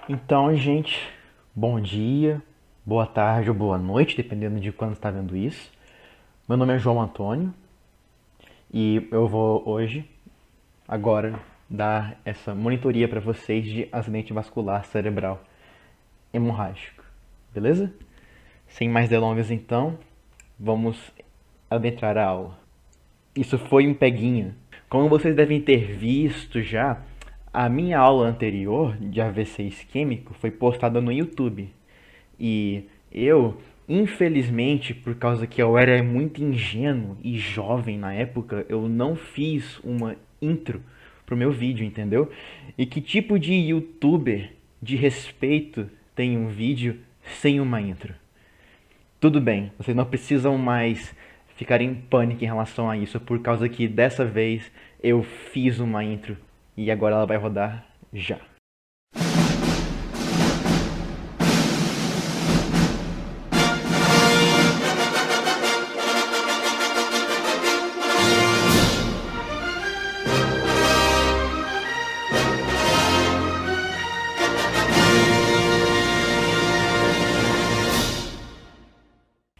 Então, gente, bom dia, boa tarde ou boa noite, dependendo de quando está vendo isso. Meu nome é João Antônio e eu vou hoje, agora, dar essa monitoria para vocês de acidente vascular cerebral hemorrágico, beleza? Sem mais delongas, então, vamos adentrar a aula. Isso foi um peguinha. Como vocês devem ter visto já, a minha aula anterior de AVC isquêmico foi postada no YouTube. E eu, infelizmente, por causa que eu era muito ingênuo e jovem na época, eu não fiz uma intro pro meu vídeo, entendeu? E que tipo de youtuber de respeito tem um vídeo sem uma intro? Tudo bem, vocês não precisam mais ficar em pânico em relação a isso, por causa que dessa vez eu fiz uma intro e agora ela vai rodar já.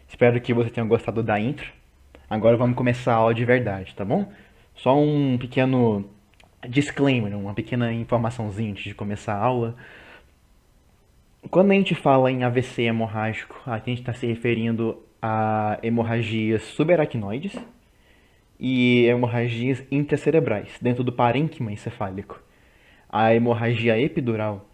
Espero que você tenha gostado da intro. Agora vamos começar a aula de verdade, tá bom? Só um pequeno disclaimer, uma pequena informaçãozinha antes de começar a aula. Quando a gente fala em AVC hemorrágico, a gente está se referindo a hemorragias subaracnoides e hemorragias intracerebrais, dentro do parênquima encefálico. A hemorragia epidural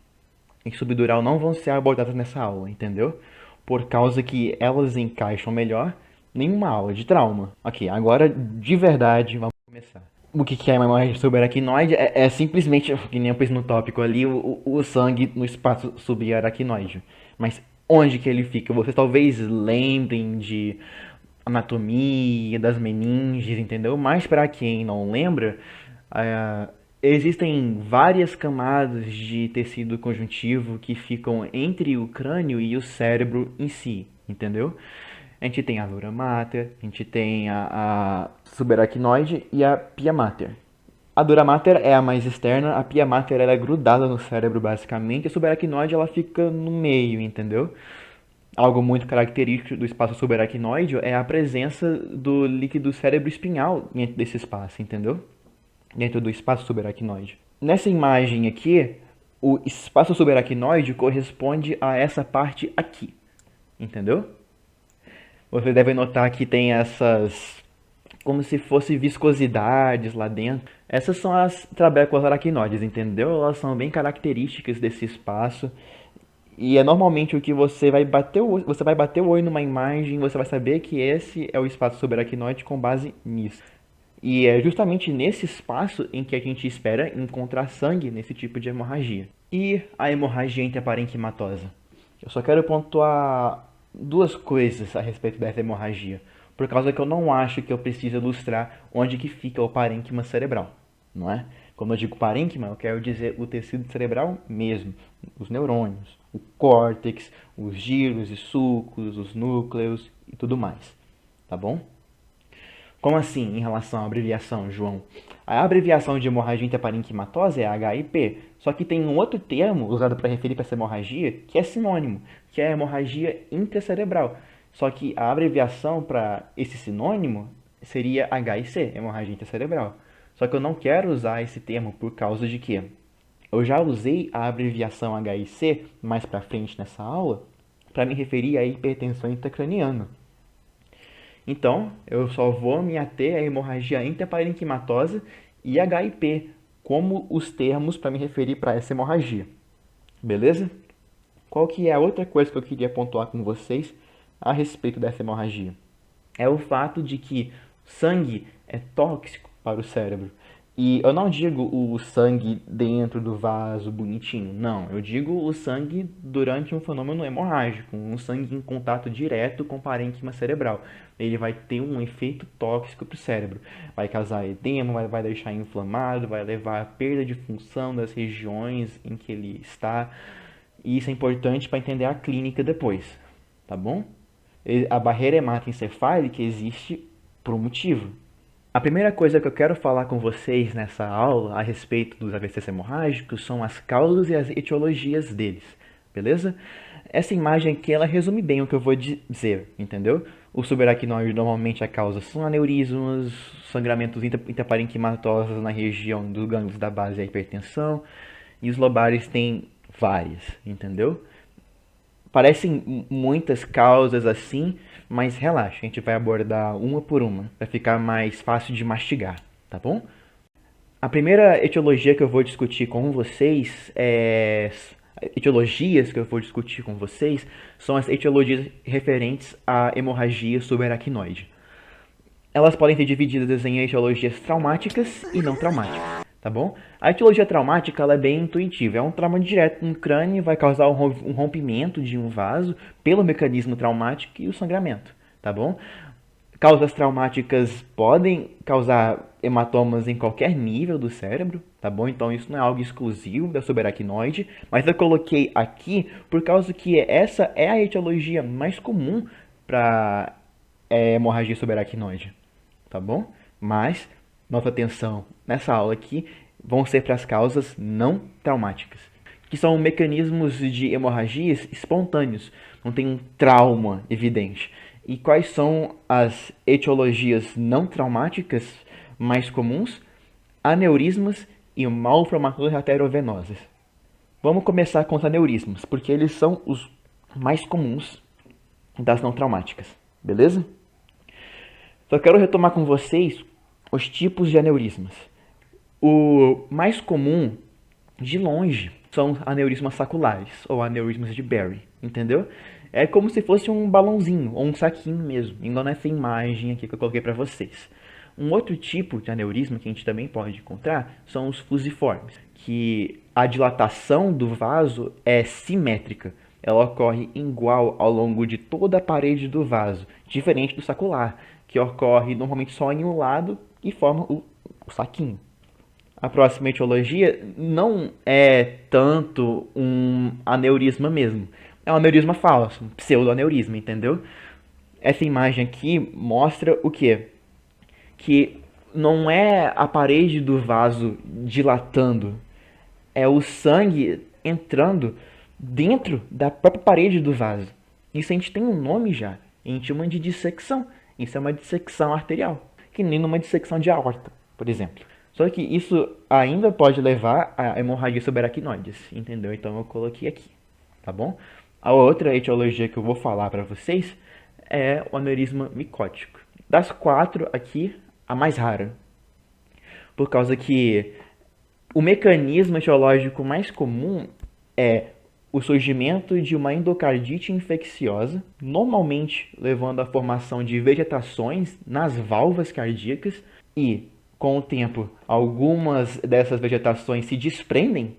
e subdural não vão ser abordadas nessa aula, entendeu? Por causa que elas encaixam melhor em uma aula de trauma. Ok, agora de verdade vamos começar. O que é uma hemorragia subaracnoide? É simplesmente, que nem eu pus no tópico ali, o sangue no espaço subaracnoide. Mas onde que ele fica? Vocês talvez lembrem de anatomia, das meninges, entendeu? Mas para quem não lembra, uh, existem várias camadas de tecido conjuntivo que ficam entre o crânio e o cérebro em si, entendeu? A gente tem a dura mater, a gente tem a subaracnoide e a pia mater. A dura mater é a mais externa, a pia mater ela é grudada no cérebro basicamente, a subaracnoide ela fica no meio, entendeu? Algo muito característico do espaço subaracnoide é a presença do líquido cérebro-espinhal dentro desse espaço, entendeu? Dentro do espaço subaracnoide. Nessa imagem aqui, o espaço subaracnoide corresponde a essa parte aqui, entendeu? Você deve notar que tem essas, como se fossem viscosidades lá dentro. Essas são as trabéculas aracnoides, entendeu? Elas são bem características desse espaço. E é normalmente o que você vai bater o olho numa imagem, você vai saber que esse é o espaço subaracnoide com base nisso. E é justamente nesse espaço em que a gente espera encontrar sangue nesse tipo de hemorragia. E a hemorragia intraparenquimatosa? Eu só quero pontuar duas coisas a respeito dessa hemorragia, por causa que eu não acho que eu preciso ilustrar onde que fica o parênquima cerebral, não é? Quando eu digo parênquima, eu quero dizer o tecido cerebral mesmo, os neurônios, o córtex, os giros e sulcos, os núcleos e tudo mais, tá bom? Como assim em relação à abreviação, João? A abreviação de hemorragia intraparenquimatose é HIP, só que tem um outro termo usado para referir para essa hemorragia que é sinônimo, que é a hemorragia intracerebral. Só que a abreviação para esse sinônimo seria HIC, hemorragia intracerebral. Só que eu não quero usar esse termo por causa de que eu já usei a abreviação HIC mais para frente nessa aula para me referir à hipertensão intracraniana. Então, eu só vou me ater à hemorragia intraparenquimatosa e HIP como os termos para me referir para essa hemorragia. Beleza? Qual que é a outra coisa que eu queria pontuar com vocês a respeito dessa hemorragia? É o fato de que sangue é tóxico para o cérebro. E eu não digo o sangue dentro do vaso bonitinho, não. Eu digo o sangue durante um fenômeno hemorrágico, um sangue em contato direto com o parênquima cerebral. Ele vai ter um efeito tóxico para o cérebro. Vai causar edema, vai deixar inflamado, vai levar à perda de função das regiões em que ele está. E isso é importante para entender a clínica depois, tá bom? A barreira hematoencefálica existe por um motivo. A primeira coisa que eu quero falar com vocês nessa aula a respeito dos AVCs hemorrágicos são as causas e as etiologias deles, beleza? Essa imagem aqui, ela resume bem o que eu vou dizer, entendeu? O subaracnoide, normalmente a causa são aneurismas, sangramentos intraparenquimatosos na região dos gânglios da base da hipertensão, e os lobares têm várias, entendeu? Parecem muitas causas assim, mas relaxa, a gente vai abordar uma por uma, para ficar mais fácil de mastigar, tá bom? A primeira etiologia que eu vou discutir com vocês etiologias que eu vou discutir com vocês são as etiologias referentes à hemorragia subaracnoide. Elas podem ser divididas em etiologias traumáticas e não traumáticas, tá bom? A etiologia traumática ela é bem intuitiva, é um trauma direto no crânio e vai causar um rompimento de um vaso pelo mecanismo traumático e o sangramento, tá bom? Causas traumáticas podem causar hematomas em qualquer nível do cérebro, tá bom? Então isso não é algo exclusivo da subaracnoide, mas eu coloquei aqui por causa que essa é a etiologia mais comum para hemorragia subaracnoide, tá bom? Mas nossa atenção nessa aula aqui vão ser para as causas não traumáticas, que são mecanismos de hemorragias espontâneos, não tem um trauma evidente. E quais são as etiologias não traumáticas mais comuns? Aneurismas e malformações arteriovenosas. Vamos começar com os aneurismas, porque eles são os mais comuns das não traumáticas, beleza? Só quero retomar com vocês os tipos de aneurismas. O mais comum, de longe, são aneurismas saculares, ou aneurismas de Berry, entendeu? É como se fosse um balãozinho, ou um saquinho mesmo, igual nessa imagem aqui que eu coloquei para vocês. Um outro tipo de aneurisma que a gente também pode encontrar são os fusiformes, que a dilatação do vaso é simétrica. Ela ocorre igual ao longo de toda a parede do vaso, diferente do sacular, que ocorre normalmente só em um lado e forma o saquinho. A próxima etiologia não é tanto um aneurisma mesmo. É um aneurisma falso, um pseudoaneurisma, entendeu? Essa imagem aqui mostra o quê? Que não é a parede do vaso dilatando, é o sangue entrando dentro da própria parede do vaso. Isso a gente tem um nome já, a gente chama de dissecção. Isso é uma dissecção arterial, que nem numa dissecção de aorta, por exemplo. Só que isso ainda pode levar a hemorragia subaracnoides, entendeu? Então eu coloquei aqui, tá bom? A outra etiologia que eu vou falar para vocês é o aneurisma micótico. Das quatro aqui, a mais rara. Por causa que o mecanismo etiológico mais comum é o surgimento de uma endocardite infecciosa, normalmente levando à formação de vegetações nas válvulas cardíacas e, com o tempo, algumas dessas vegetações se desprendem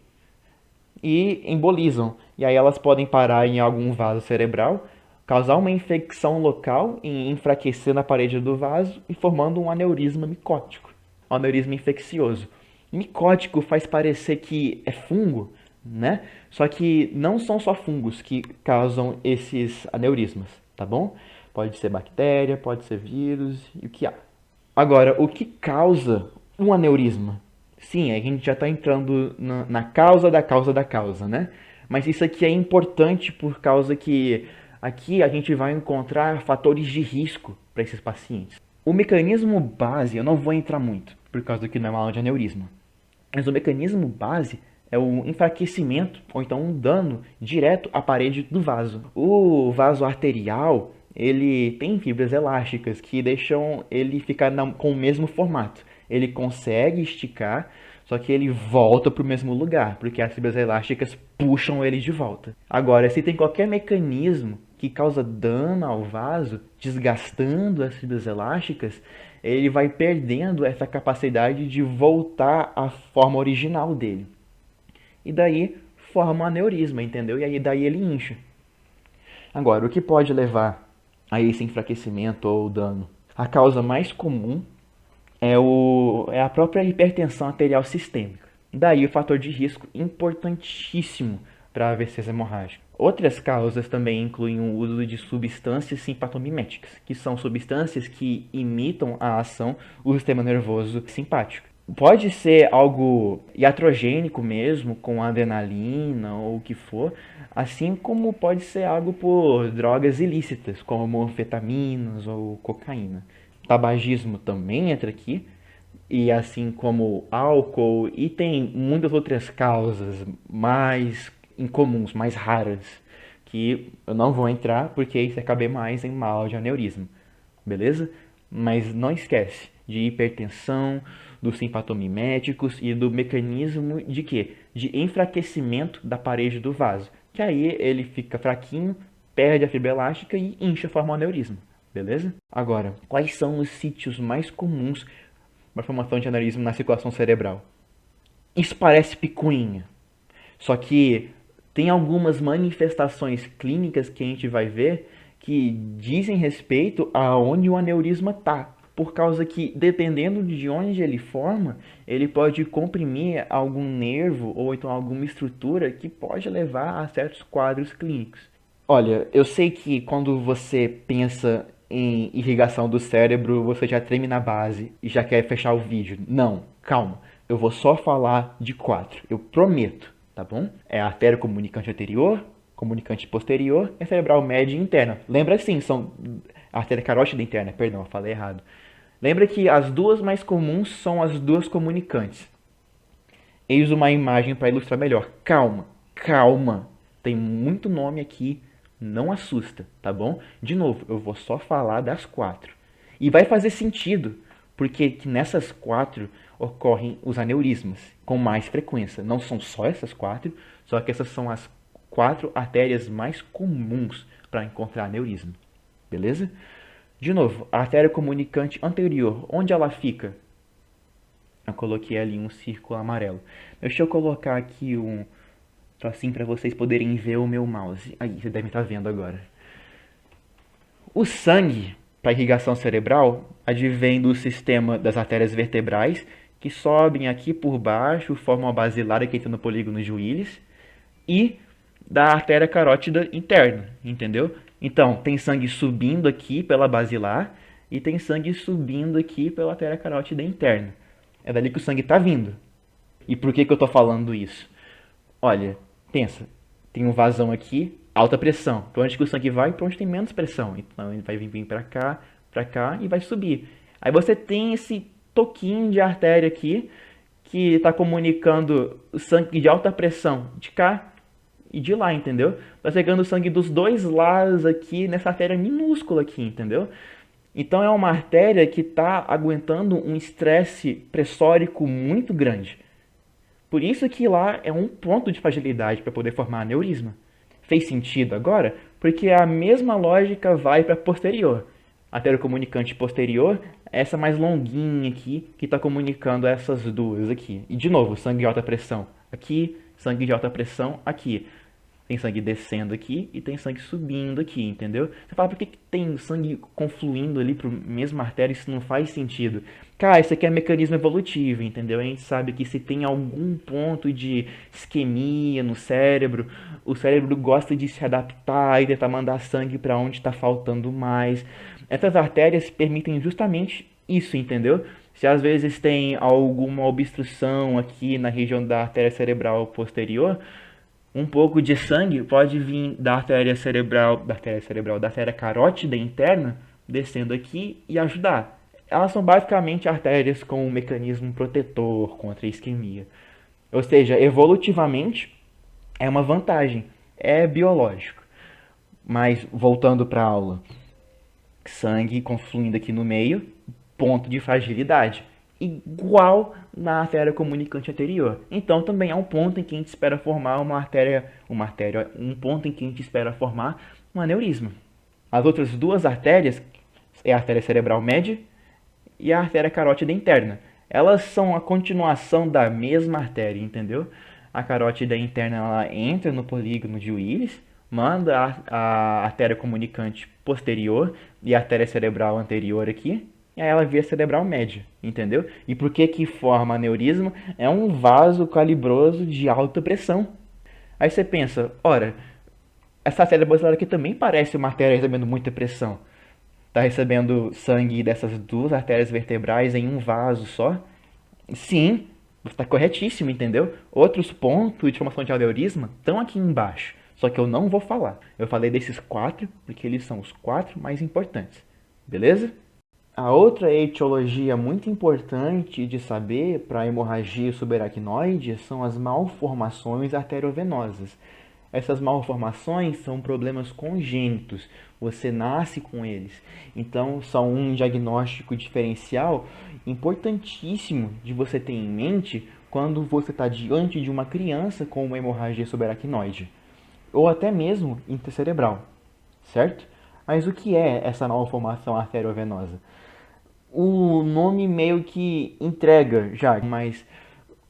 e embolizam. E aí elas podem parar em algum vaso cerebral, causar uma infecção local e enfraquecer na parede do vaso e formando um aneurisma micótico, um aneurisma infeccioso. Micótico faz parecer que é fungo, né? Só que não são só fungos que causam esses aneurismas, tá bom? Pode ser bactéria, pode ser vírus e o que há. Agora, o que causa um aneurisma? Sim, a gente já está entrando na causa da causa da causa, né? Mas isso aqui é importante por causa que aqui a gente vai encontrar fatores de risco para esses pacientes. O mecanismo base, eu não vou entrar muito, por causa que não é uma aula de aneurisma. Mas o mecanismo base é o enfraquecimento ou então um dano direto à parede do vaso. O vaso arterial, ele tem fibras elásticas que deixam ele ficar com o mesmo formato. Ele consegue esticar, só que ele volta para o mesmo lugar, porque as fibras elásticas puxam ele de volta. Agora, se tem qualquer mecanismo que causa dano ao vaso, desgastando as fibras elásticas, ele vai perdendo essa capacidade de voltar à forma original dele. E daí forma um aneurisma, entendeu? E aí daí ele incha. Agora, o que pode levar a esse enfraquecimento ou dano? A causa mais comum é a própria hipertensão arterial sistêmica. Daí o fator de risco importantíssimo para AVCs hemorrágicos. Outras causas também incluem o uso de substâncias simpatomiméticas, que são substâncias que imitam a ação do sistema nervoso simpático. Pode ser algo iatrogênico mesmo, com adrenalina ou o que for, assim como pode ser algo por drogas ilícitas, como anfetaminas ou cocaína. Tabagismo também entra aqui, e assim como álcool, e tem muitas outras causas mais incomuns, mais raras, que eu não vou entrar porque isso é caber mais em mal de aneurisma, beleza? Mas não esquece de hipertensão, dos simpatomiméticos e do mecanismo de quê? De enfraquecimento da parede do vaso, que aí ele fica fraquinho, perde a fibra elástica e incha, forma um aneurisma, beleza? Agora, quais são os sítios mais comuns para a formação de aneurisma na circulação cerebral? Isso parece picuinha, só que tem algumas manifestações clínicas que a gente vai ver que dizem respeito a onde o aneurisma está. Por causa que, dependendo de onde ele forma, ele pode comprimir algum nervo ou então alguma estrutura que pode levar a certos quadros clínicos. Olha, eu sei que quando você pensa em irrigação do cérebro, você já treme na base e já quer fechar o vídeo. Não, calma. Eu vou só falar de 4. Eu prometo, tá bom? É a artéria comunicante anterior, comunicante posterior e a cerebral média e interna. Lembra assim, são a artéria carótida interna, perdão, eu falei errado. Lembra que as duas mais comuns são as duas comunicantes. Eis uma imagem para ilustrar melhor. Calma, calma. Tem muito nome aqui, não assusta, tá bom? De novo, eu vou só falar das 4. E vai fazer sentido, porque nessas 4 ocorrem os aneurismas com mais frequência. Não são só essas 4, só que essas são as 4 artérias mais comuns para encontrar aneurisma. Beleza? De novo, a artéria comunicante anterior, onde ela fica? Eu coloquei ali um círculo amarelo. Deixa eu colocar aqui um assim para vocês poderem ver o meu mouse. Aí, vocês devem estar vendo agora. O sangue para irrigação cerebral advém do sistema das artérias vertebrais, que sobem aqui por baixo, formam a basilar que entra no polígono de Willis, e da artéria carótida interna, entendeu? Então, tem sangue subindo aqui pela basilar e tem sangue subindo aqui pela artéria carótida interna. É dali que o sangue está vindo. E por que eu estou falando isso? Olha, pensa, tem um vazão aqui, alta pressão. Para onde que o sangue vai? Para onde tem menos pressão. Então ele vai vir para cá e vai subir. Aí você tem esse toquinho de artéria aqui que está comunicando o sangue de alta pressão de cá e de lá, entendeu? Tá chegando o sangue dos dois lados aqui nessa artéria minúscula aqui, entendeu? Então é uma artéria que está aguentando um estresse pressórico muito grande. Por isso que lá é um ponto de fragilidade para poder formar aneurisma. Fez sentido agora? Porque a mesma lógica vai para posterior. A artéria comunicante posterior é essa mais longuinha aqui, que está comunicando essas duas aqui. E de novo, sangue de alta pressão aqui, sangue de alta pressão aqui. Tem sangue descendo aqui e tem sangue subindo aqui, entendeu? Você fala, por que tem sangue confluindo ali para a mesma artéria? Isso não faz sentido. Cara, isso aqui é mecanismo evolutivo, entendeu? A gente sabe que se tem algum ponto de isquemia no cérebro, o cérebro gosta de se adaptar e tentar mandar sangue para onde está faltando mais. Essas artérias permitem justamente isso, entendeu? Se às vezes tem alguma obstrução aqui na região da artéria cerebral posterior, um pouco de sangue pode vir da artéria cerebral, da artéria carótida interna, descendo aqui e ajudar. Elas são basicamente artérias com um mecanismo protetor contra a isquemia. Ou seja, evolutivamente é uma vantagem, é biológico. Mas voltando para a aula, sangue confluindo aqui no meio, ponto de fragilidade, igual na artéria comunicante anterior. Então também é um ponto em que a gente espera formar um ponto em que a gente espera formar um aneurisma. As outras duas artérias é a artéria cerebral média e a artéria carótida interna. Elas são a continuação da mesma artéria, entendeu? A carótida interna ela entra no polígono de Willis, manda a artéria comunicante posterior e a artéria cerebral anterior aqui, e aí ela vira cerebral média, entendeu? E por que forma aneurisma? É um vaso calibroso de alta pressão. Aí você pensa, ora, Essa artéria basilar aqui também parece uma artéria recebendo muita pressão. Está recebendo sangue dessas duas artérias vertebrais em um vaso só. Sim, você está corretíssimo, entendeu? Outros pontos de formação de aneurisma estão aqui embaixo. Só que eu não vou falar. Eu falei desses quatro porque eles são os quatro mais importantes. Beleza? A outra etiologia muito importante de saber para a hemorragia subaracnoide são as malformações arteriovenosas. Essas malformações são problemas congênitos, você nasce com eles. Então, são um diagnóstico diferencial importantíssimo de você ter em mente quando você está diante de uma criança com uma hemorragia subaracnoide, ou até mesmo intracerebral, certo? Mas o que é essa malformação arteriovenosa? O nome meio que entrega já, mas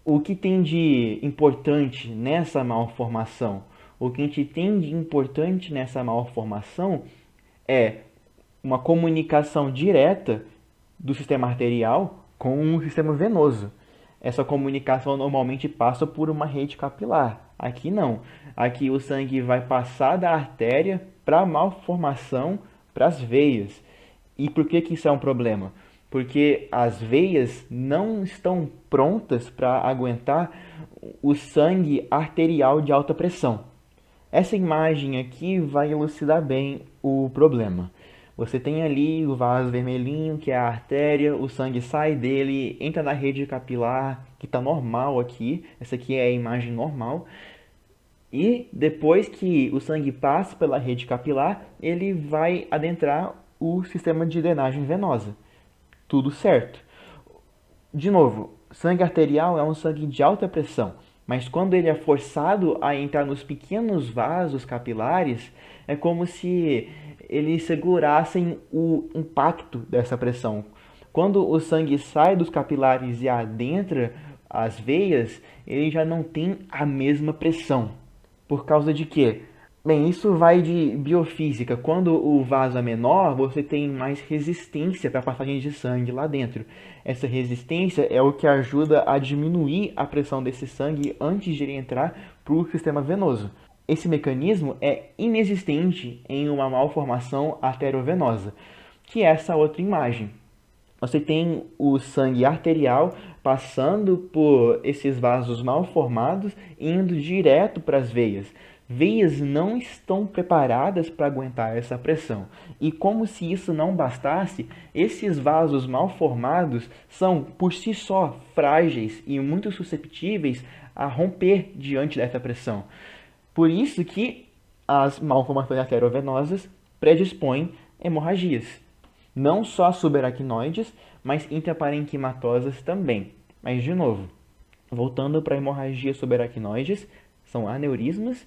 o que tem de importante nessa malformação? O que a gente tem de importante nessa malformação é uma comunicação direta do sistema arterial com o sistema venoso. Essa comunicação normalmente passa por uma rede capilar. Aqui não. Aqui o sangue vai passar da artéria para a malformação, para as veias. E por que isso é um problema? Porque as veias não estão prontas para aguentar o sangue arterial de alta pressão. Essa imagem aqui vai elucidar bem o problema. Você tem ali o vaso vermelhinho, que é a artéria, o sangue sai dele, entra na rede capilar, que está normal aqui. Essa aqui é a imagem normal. E depois que o sangue passa pela rede capilar, ele vai adentrar o sistema de drenagem venosa. Tudo certo. De novo, sangue arterial é um sangue de alta pressão, mas quando ele é forçado a entrar nos pequenos vasos capilares, é como se eles segurassem o impacto dessa pressão. Quando o sangue sai dos capilares e adentra as veias, ele já não tem a mesma pressão. Por causa de quê? Bem, isso vai de biofísica. Quando o vaso é menor, você tem mais resistência para a passagem de sangue lá dentro. Essa resistência é o que ajuda a diminuir a pressão desse sangue antes de ele entrar para o sistema venoso. Esse mecanismo é inexistente em uma malformação arteriovenosa, que é essa outra imagem. Você tem o sangue arterial passando por esses vasos mal formados e indo direto para as veias. Veias não estão preparadas para aguentar essa pressão. E como se isso não bastasse, esses vasos mal formados são por si só frágeis e muito susceptíveis a romper diante dessa pressão. Por isso que as malformações arteriovenosas predispõem hemorragias. Não só subaracnoides, mas intraparenquimatosas também. Mas, de novo, voltando para hemorragias subaracnoides, são aneurismas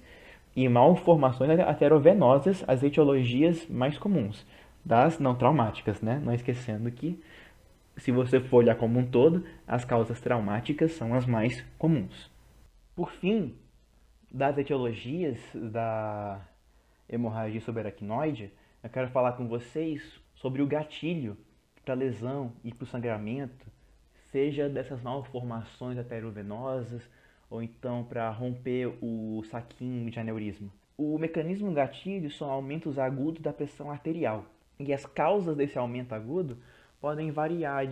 e malformações arteriovenosas, as etiologias mais comuns, das não traumáticas, né? Não esquecendo que, se você for olhar como um todo, as causas traumáticas são as mais comuns. Por fim, das etiologias da hemorragia subaracnoide, eu quero falar com vocês sobre o gatilho para a lesão e para o sangramento, seja dessas malformações arteriovenosas ou então para romper o saquinho de aneurisma. O mecanismo gatilho são aumentos agudos da pressão arterial. E as causas desse aumento agudo podem variar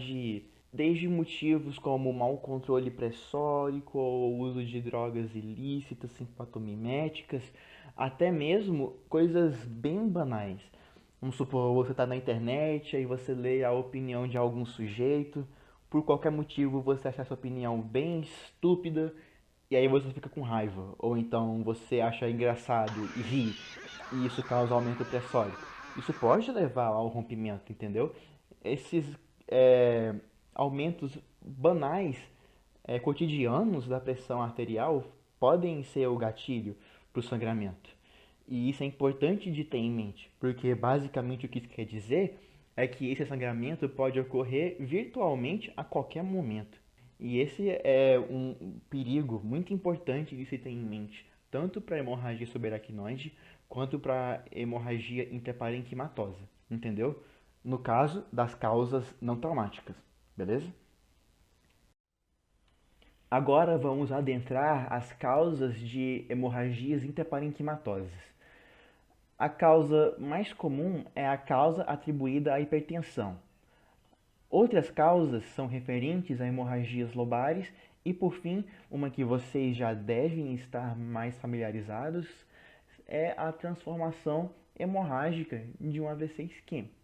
desde motivos como mau controle pressórico ou uso de drogas ilícitas, simpatomiméticas, até mesmo coisas bem banais. Vamos supor, você está na internet, aí você lê a opinião de algum sujeito, por qualquer motivo você acha essa opinião bem estúpida, e aí você fica com raiva. Ou então você acha engraçado e ri, e isso causa aumento pressórico. Isso pode levar ao rompimento, entendeu? Esses é, aumentos banais, cotidianos da pressão arterial podem ser o gatilho para o sangramento. E isso é importante de ter em mente, porque basicamente o que isso quer dizer é que esse sangramento pode ocorrer virtualmente a qualquer momento. E esse é um perigo muito importante de se ter em mente, tanto para a hemorragia subaracnoide quanto para a hemorragia intraparenquimatosa, entendeu? No caso das causas não traumáticas, beleza? Agora vamos adentrar as causas de hemorragias intraparenquimatosas. A causa mais comum é a causa atribuída à hipertensão. Outras causas são referentes a hemorragias lobares e, por fim, uma que vocês já devem estar mais familiarizados é a transformação hemorrágica de um AVC isquêmico.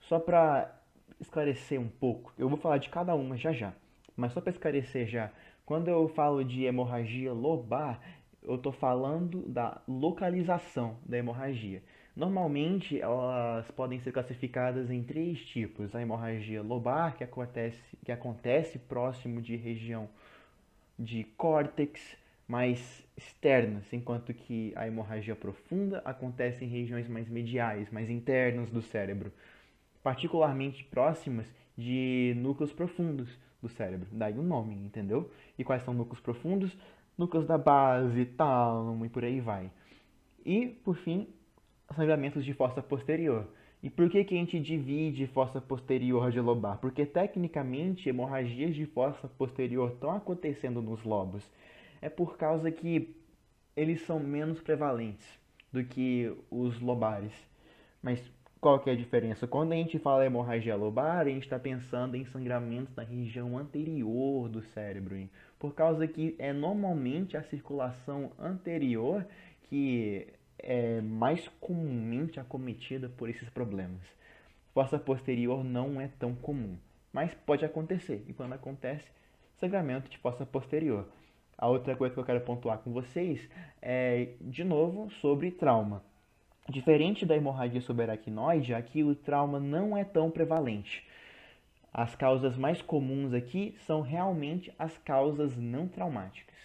Só para esclarecer um pouco, eu vou falar de cada uma já já, mas só para esclarecer já, quando eu falo de hemorragia lobar, eu estou falando da localização da hemorragia. Normalmente elas podem ser classificadas em três tipos: a hemorragia lobar, que acontece próximo de região de córtex mais externas, enquanto que a hemorragia profunda acontece em regiões mais mediais, mais internas do cérebro, particularmente próximas de núcleos profundos do cérebro. Daí o nome, entendeu? E quais são núcleos profundos? Núcleos da base, tálamo e por aí vai. E, por fim, sangramentos de fossa posterior. E por que que a gente divide fossa posterior de lobar? Porque tecnicamente hemorragias de fossa posterior estão acontecendo nos lobos. É por causa que eles são menos prevalentes do que os lobares. Mas qual que é a diferença? Quando a gente fala hemorragia lobar, a gente está pensando em sangramentos na região anterior do cérebro, hein? Por causa que é normalmente a circulação anterior que é mais comumente acometida por esses problemas. Fossa posterior não é tão comum, mas pode acontecer. E quando acontece, sangramento de fossa posterior. A outra coisa que eu quero pontuar com vocês é, de novo, sobre trauma. Diferente da hemorragia subaracnoide, aqui o trauma não é tão prevalente. As causas mais comuns aqui são realmente as causas não traumáticas.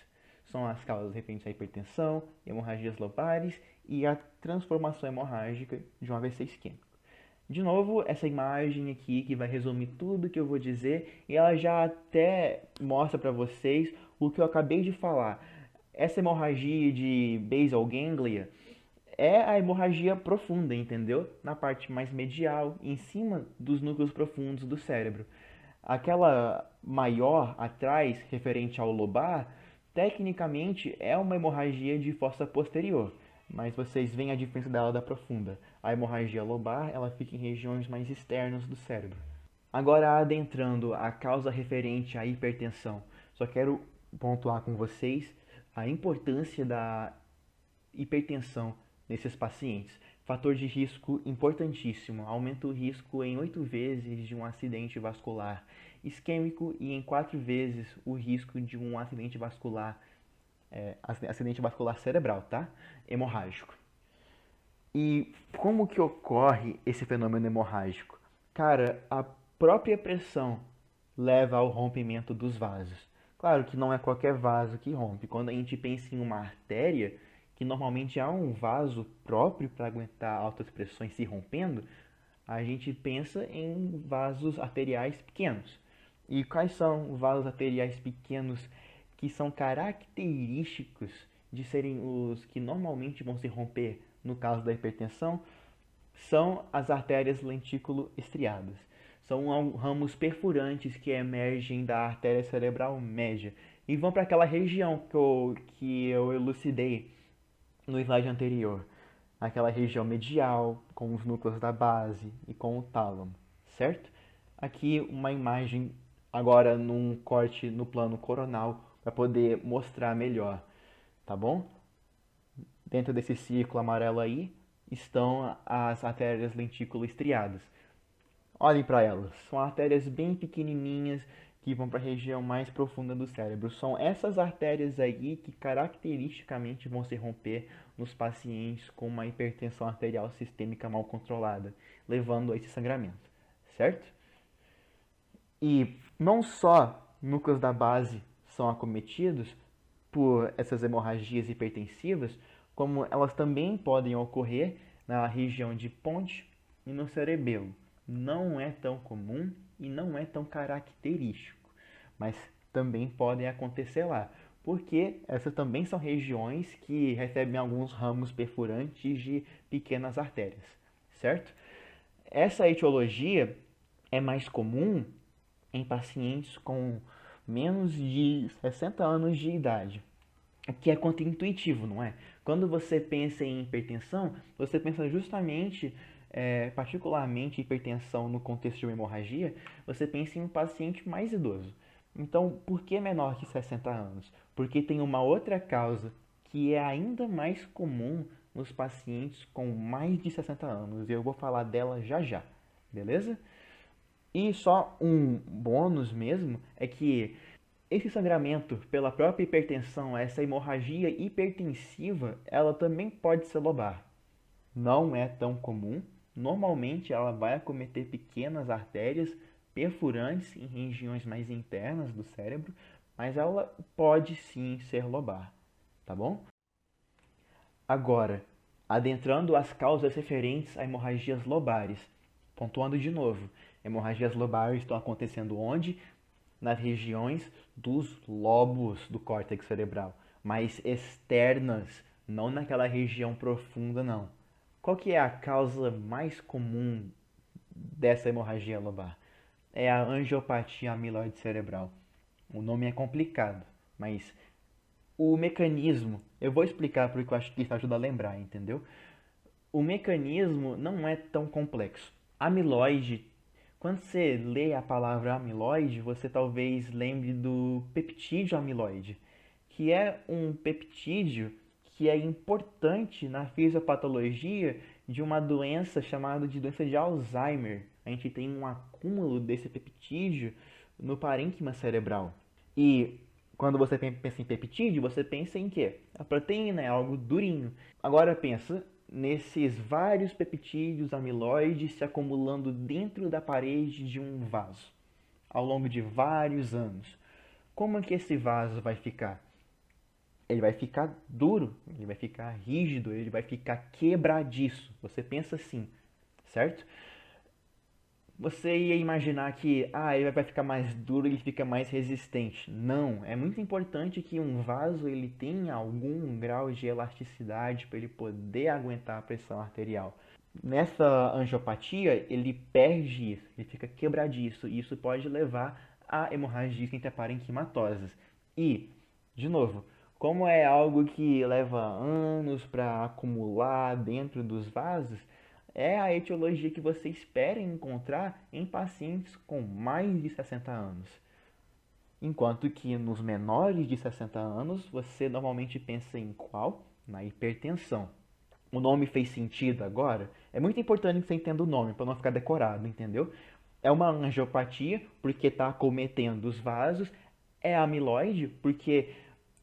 São as causas referentes à hipertensão, hemorragias lobares e a transformação hemorrágica de um AVC isquêmico. De novo, essa imagem aqui que vai resumir tudo que eu vou dizer e ela já até mostra para vocês o que eu acabei de falar. Essa hemorragia de basal ganglia é a hemorragia profunda, entendeu? Na parte mais medial, em cima dos núcleos profundos do cérebro. Aquela maior atrás, referente ao lobar, tecnicamente é uma hemorragia de fossa posterior, mas vocês veem a diferença dela da profunda. A hemorragia lobar, ela fica em regiões mais externas do cérebro. Agora, adentrando a causa referente à hipertensão, só quero pontuar com vocês a importância da hipertensão nesses pacientes. Fator de risco importantíssimo, aumenta o risco em 8 vezes de um acidente vascular isquêmico e em 4 vezes o risco de um acidente vascular cerebral, tá? Hemorrágico. E como que ocorre esse fenômeno hemorrágico? Cara, a própria pressão leva ao rompimento dos vasos. Claro que não é qualquer vaso que rompe. Quando a gente pensa em uma artéria, que normalmente há um vaso próprio para aguentar altas pressões se rompendo, a gente pensa em vasos arteriais pequenos. E quais são vasos arteriais pequenos que são característicos de serem os que normalmente vão se romper no caso da hipertensão? São as artérias lentículo-estriadas. São ramos perfurantes que emergem da artéria cerebral média e vão para aquela região que eu elucidei no slide anterior. Aquela região medial, com os núcleos da base e com o tálamo, certo? Aqui uma imagem agora num corte no plano coronal para poder mostrar melhor, tá bom? Dentro desse círculo amarelo aí estão as artérias lentículo-estriadas. Olhem para elas, são artérias bem pequenininhas que vão para a região mais profunda do cérebro. São essas artérias aí que caracteristicamente vão se romper nos pacientes com uma hipertensão arterial sistêmica mal controlada, levando a esse sangramento, certo? E não só núcleos da base são acometidos por essas hemorragias hipertensivas, como elas também podem ocorrer na região de ponte e no cerebelo. Não é tão comum e não é tão característico, mas também podem acontecer lá, porque essas também são regiões que recebem alguns ramos perfurantes de pequenas artérias, certo? Essa etiologia é mais comum em pacientes com menos de 60 anos de idade. que é contra-intuitivo, não é? Quando você pensa em hipertensão, você pensa justamente, particularmente hipertensão no contexto de uma hemorragia, você pensa em um paciente mais idoso. Então, por que menor que 60 anos? Porque tem uma outra causa que é ainda mais comum nos pacientes com mais de 60 anos, e eu vou falar dela já já, beleza? E só um bônus mesmo é que esse sangramento pela própria hipertensão, essa hemorragia hipertensiva, ela também pode ser lobar. Não é tão comum. Normalmente ela vai acometer pequenas artérias perfurantes em regiões mais internas do cérebro, mas ela pode sim ser lobar, tá bom? Agora, adentrando as causas referentes a hemorragias lobares. Pontuando de novo, hemorragias lobares estão acontecendo onde? Nas regiões dos lobos do córtex cerebral, mas externas, não naquela região profunda não. Qual que é a causa mais comum dessa hemorragia lobar? É a angiopatia amiloide cerebral. O nome é complicado, mas o mecanismo, eu vou explicar porque eu acho que isso ajuda a lembrar, entendeu? O mecanismo não é tão complexo. Amiloide, quando você lê a palavra amiloide, você talvez lembre do peptídeo amiloide, que é um peptídeo que é importante na fisiopatologia de uma doença chamada de doença de Alzheimer. A gente tem um acúmulo desse peptídeo no parênquima cerebral. E quando você pensa em peptídeo, você pensa em quê? A proteína é algo durinho. Agora pensa nesses vários peptídeos amiloides se acumulando dentro da parede de um vaso ao longo de vários anos. Como é que esse vaso vai ficar? Ele vai ficar duro, ele vai ficar rígido, ele vai ficar quebradiço. Você pensa assim, certo? Você ia imaginar que ele vai ficar mais duro, ele fica mais resistente. Não, é muito importante que um vaso ele tenha algum grau de elasticidade para ele poder aguentar a pressão arterial. Nessa angiopatia, ele perde isso, ele fica quebradiço, e isso pode levar a hemorragias intraparenquimatosas. E, de novo, como é algo que leva anos para acumular dentro dos vasos, é a etiologia que você espera encontrar em pacientes com mais de 60 anos. Enquanto que nos menores de 60 anos, você normalmente pensa em qual? Na hipertensão. O nome fez sentido agora? É muito importante que você entenda o nome para não ficar decorado, entendeu? É uma angiopatia porque está acometendo os vasos, é amiloide porque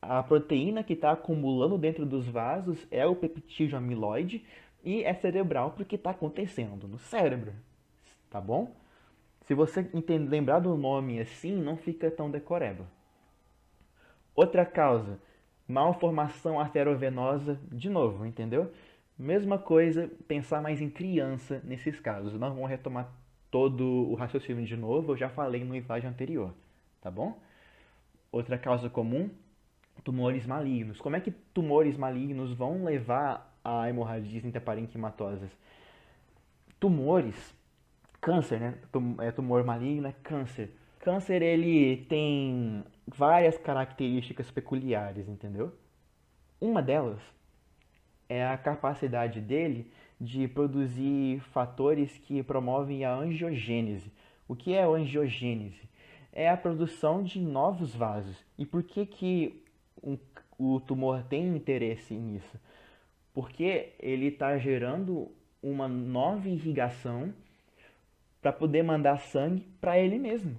a proteína que está acumulando dentro dos vasos é o peptídeo amiloide e é cerebral porque está acontecendo no cérebro, tá bom? Se você lembrar do nome assim, não fica tão decoreba. Outra causa, malformação arteriovenosa, de novo, entendeu? Mesma coisa, pensar mais em criança nesses casos. Nós vamos retomar todo o raciocínio de novo, eu já falei no slide anterior, tá bom? Outra causa comum, tumores malignos. Como é que tumores malignos vão levar a hemorragias intraparenquimatosas? Tumores, câncer, né? Tumor maligno é câncer. Câncer ele tem várias características peculiares, entendeu? Uma delas é a capacidade dele de produzir fatores que promovem a angiogênese. O que é a angiogênese? É a produção de novos vasos. E por que, o tumor tem interesse nisso? Porque ele está gerando uma nova irrigação para poder mandar sangue para ele mesmo,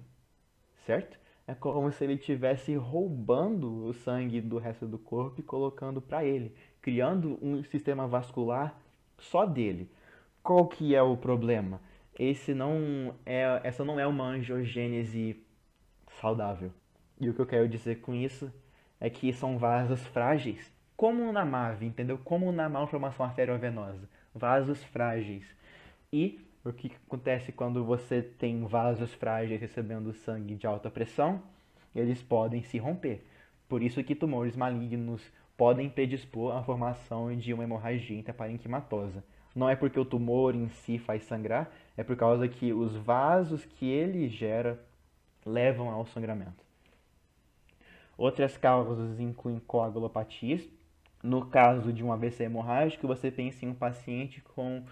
certo? É como se ele estivesse roubando o sangue do resto do corpo e colocando para ele, criando um sistema vascular só dele. Qual que é o problema? Essa não é uma angiogênese saudável. E o que eu quero dizer com isso é que são vasos frágeis, como na MAV, entendeu? Como na malformação arteriovenosa, vasos frágeis. E o que acontece quando você tem vasos frágeis recebendo sangue de alta pressão? Eles podem se romper. Por isso que tumores malignos podem predispor à formação de uma hemorragia intraparenquimatosa. Não é porque o tumor em si faz sangrar, é por causa que os vasos que ele gera levam ao sangramento. Outras causas incluem coagulopatias. No caso de um AVC hemorrágico, você pensa em um paciente com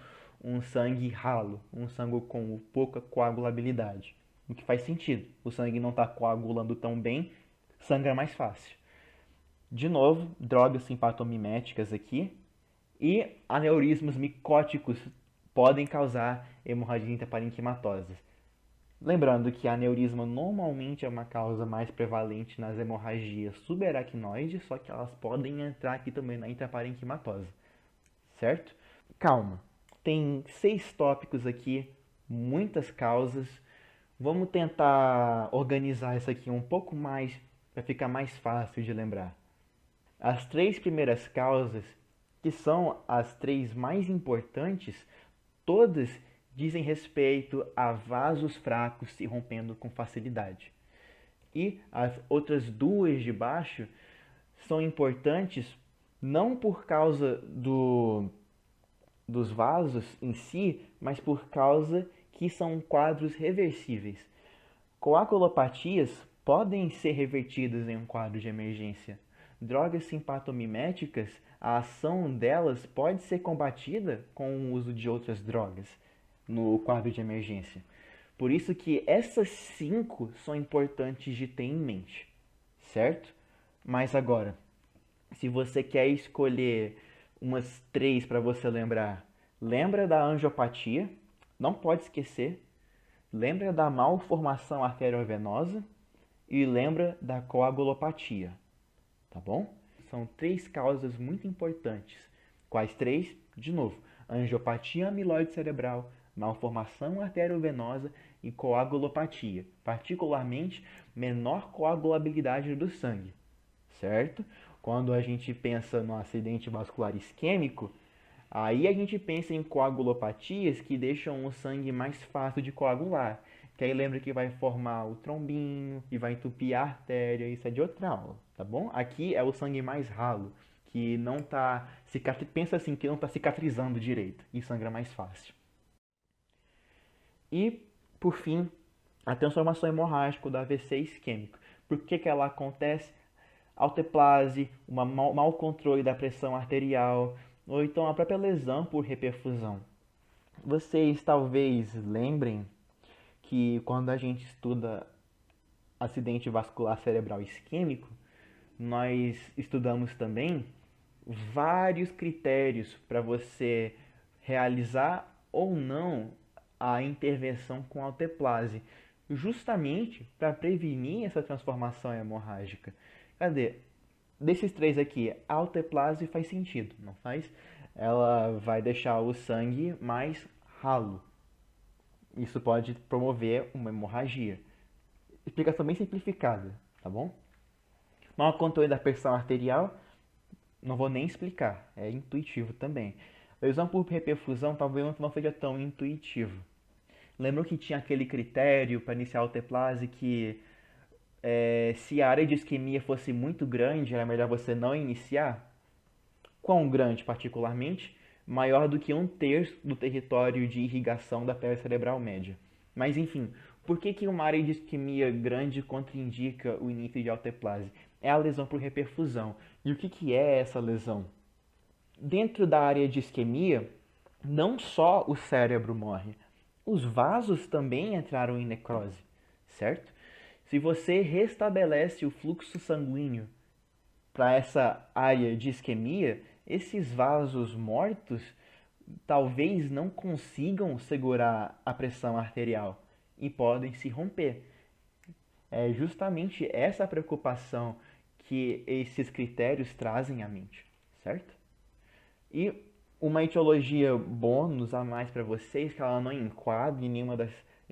um sangue ralo, um sangue com pouca coagulabilidade. O que faz sentido. O sangue não está coagulando tão bem, sangra mais fácil. De novo, drogas simpatomiméticas aqui. E aneurismos micóticos podem causar hemorragia intraparenquimatosa. Lembrando que a aneurisma normalmente é uma causa mais prevalente nas hemorragias subaracnoides, só que elas podem entrar aqui também na intraparenquimatosa, certo? Calma, tem 6 tópicos aqui, muitas causas. Vamos tentar organizar isso aqui um pouco mais para ficar mais fácil de lembrar. As 3 primeiras causas, que são as 3 mais importantes, todas dizem respeito a vasos fracos se rompendo com facilidade. E as outras 2 de baixo são importantes não por causa dos vasos em si, mas por causa que são quadros reversíveis. Coagulopatias podem ser revertidas em um quadro de emergência. Drogas simpatomiméticas, a ação delas pode ser combatida com o uso de outras drogas no quadro de emergência. Por isso que essas 5 são importantes de ter em mente, certo? Mas agora, se você quer escolher umas 3 para você lembrar, lembra da angiopatia, não pode esquecer, lembra da malformação arteriovenosa e lembra da coagulopatia, tá bom? São 3 causas muito importantes. Quais 3? De novo, angiopatia amiloide cerebral, malformação arteriovenosa e coagulopatia, particularmente menor coagulabilidade do sangue, certo? Quando a gente pensa no acidente vascular isquêmico, aí a gente pensa em coagulopatias que deixam o sangue mais fácil de coagular. Que aí lembra que vai formar o trombinho e vai entupir a artéria, isso é de outra aula, tá bom? Aqui é o sangue mais ralo, que não tá pensa assim, que não está cicatrizando direito e sangra mais fácil. E, por fim, a transformação hemorrágica do AVC isquêmico. Por que ela acontece? Alteplase, um mau controle da pressão arterial, ou então a própria lesão por reperfusão. Vocês talvez lembrem que quando a gente estuda acidente vascular cerebral isquêmico, nós estudamos também vários critérios para você realizar ou não a intervenção com alteplase, justamente para prevenir essa transformação hemorrágica. Cadê? Desses 3 aqui, a alteplase faz sentido, não faz? Ela vai deixar o sangue mais ralo. Isso pode promover uma hemorragia. Explicação bem simplificada, tá bom? Mau controle da pressão arterial, não vou nem explicar, é intuitivo também. Lesão por reperfusão talvez não seja tão intuitivo. Lembrou que tinha aquele critério para iniciar a alteplase que se a área de isquemia fosse muito grande, era melhor você não iniciar? Quão grande, particularmente? Maior do que 1/3 do território de irrigação da artéria cerebral média. Mas enfim, por que uma área de isquemia grande contraindica o início de alteplase? É a lesão por reperfusão. E o que é essa lesão? Dentro da área de isquemia, não só o cérebro morre, os vasos também entraram em necrose, certo? Se você restabelece o fluxo sanguíneo para essa área de isquemia, esses vasos mortos talvez não consigam segurar a pressão arterial e podem se romper. É justamente essa preocupação que esses critérios trazem à mente, certo? E uma etiologia bônus a mais para vocês, que ela não enquadra em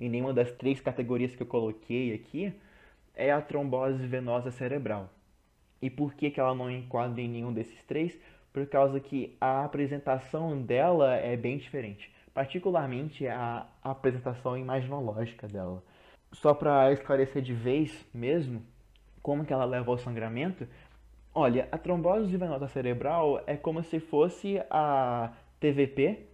nenhuma das 3 categorias que eu coloquei aqui, é a trombose venosa cerebral. E por que ela não enquadra em nenhum desses 3? Por causa que a apresentação dela é bem diferente, particularmente a apresentação imaginológica dela. Só para esclarecer de vez mesmo como que ela leva ao sangramento, olha, a trombose venosa cerebral é como se fosse a TVP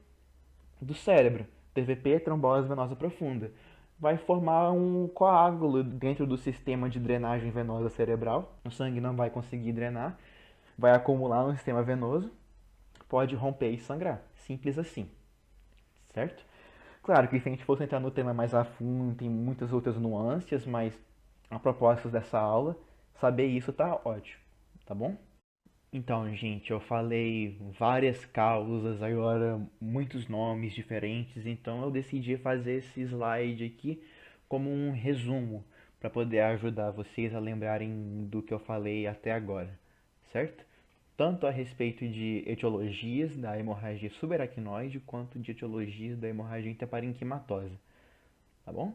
do cérebro. TVP é trombose venosa profunda. vai formar um coágulo dentro do sistema de drenagem venosa cerebral. O sangue não vai conseguir drenar, vai acumular no sistema venoso, pode romper e sangrar. Simples assim, certo? Claro que se a gente fosse entrar no tema mais a fundo, tem muitas outras nuances, mas a propósito dessa aula, saber isso tá ótimo, tá bom? Então, gente, eu falei várias causas, agora muitos nomes diferentes, então eu decidi fazer esse slide aqui como um resumo para poder ajudar vocês a lembrarem do que eu falei até agora, certo? Tanto a respeito de etiologias da hemorragia subaracnoide quanto de etiologias da hemorragia intraparenquimatosa, tá bom?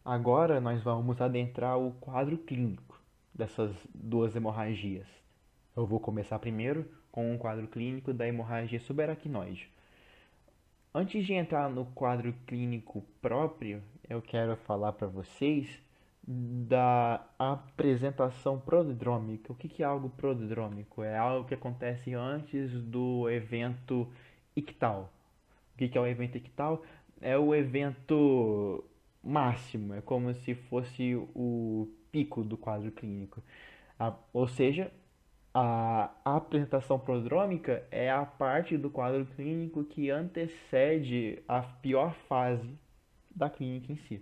Agora nós vamos adentrar o quadro clínico dessas duas hemorragias. Eu vou começar primeiro com um quadro clínico da hemorragia subaracnoide. Antes de entrar no quadro clínico próprio, eu quero falar para vocês da apresentação prodrômica. O que é algo prodrômico? É algo que acontece antes do evento ictal. O que é o evento ictal? É o evento máximo, é como se fosse o pico do quadro clínico. Ou seja, a apresentação prodrômica é a parte do quadro clínico que antecede a pior fase da clínica em si.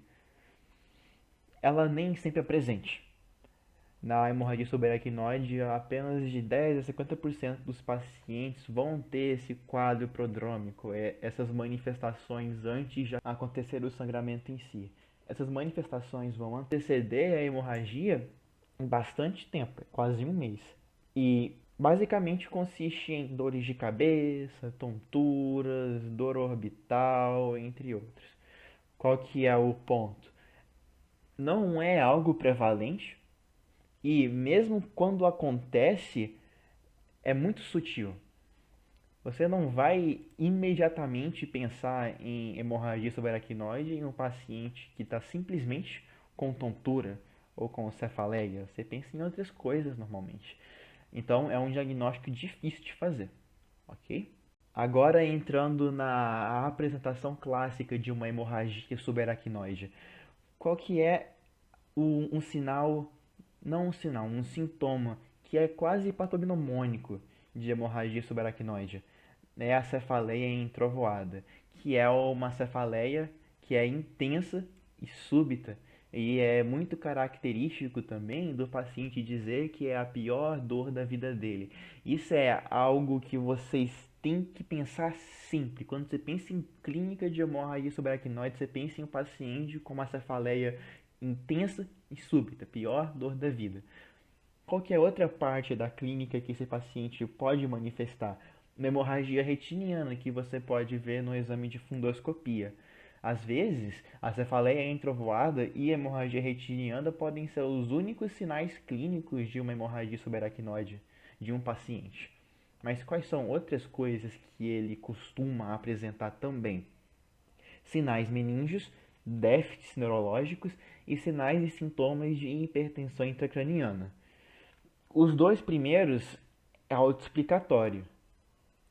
Ela nem sempre é presente. Na hemorragia subaracnoide, apenas de 10 a 50% dos pacientes vão ter esse quadro prodrômico, essas manifestações antes de acontecer o sangramento em si. Essas manifestações vão anteceder a hemorragia em bastante tempo, quase um mês. E basicamente consiste em dores de cabeça, tonturas, dor orbital, entre outros. Qual que é o ponto? Não é algo prevalente e mesmo quando acontece é muito sutil. Você não vai imediatamente pensar em hemorragia subaracnoide em um paciente que está simplesmente com tontura ou com cefaleia. Você pensa em outras coisas normalmente. Então é um diagnóstico difícil de fazer, ok? Agora entrando na apresentação clássica de uma hemorragia subaracnoide. Qual que é um sinal, não um sinal, um sintoma que é quase patognomônico de hemorragia subaracnoide? É a cefaleia em trovoada, que é uma cefaleia que é intensa e súbita. E é muito característico também do paciente dizer que é a pior dor da vida dele. Isso é algo que vocês têm que pensar sempre. Quando você pensa em clínica de hemorragia subaracnoide, você pensa em um paciente com uma cefaleia intensa e súbita, pior dor da vida. Qualquer outra parte da clínica que esse paciente pode manifestar? Uma hemorragia retiniana que você pode ver no exame de fundoscopia. Às vezes, a cefaleia entrovoada e a hemorragia retiniana podem ser os únicos sinais clínicos de uma hemorragia subaracnoide de um paciente. Mas quais são outras coisas que ele costuma apresentar também? Sinais meníngeos, déficits neurológicos e sinais e sintomas de hipertensão intracraniana. Os dois primeiros é autoexplicatório,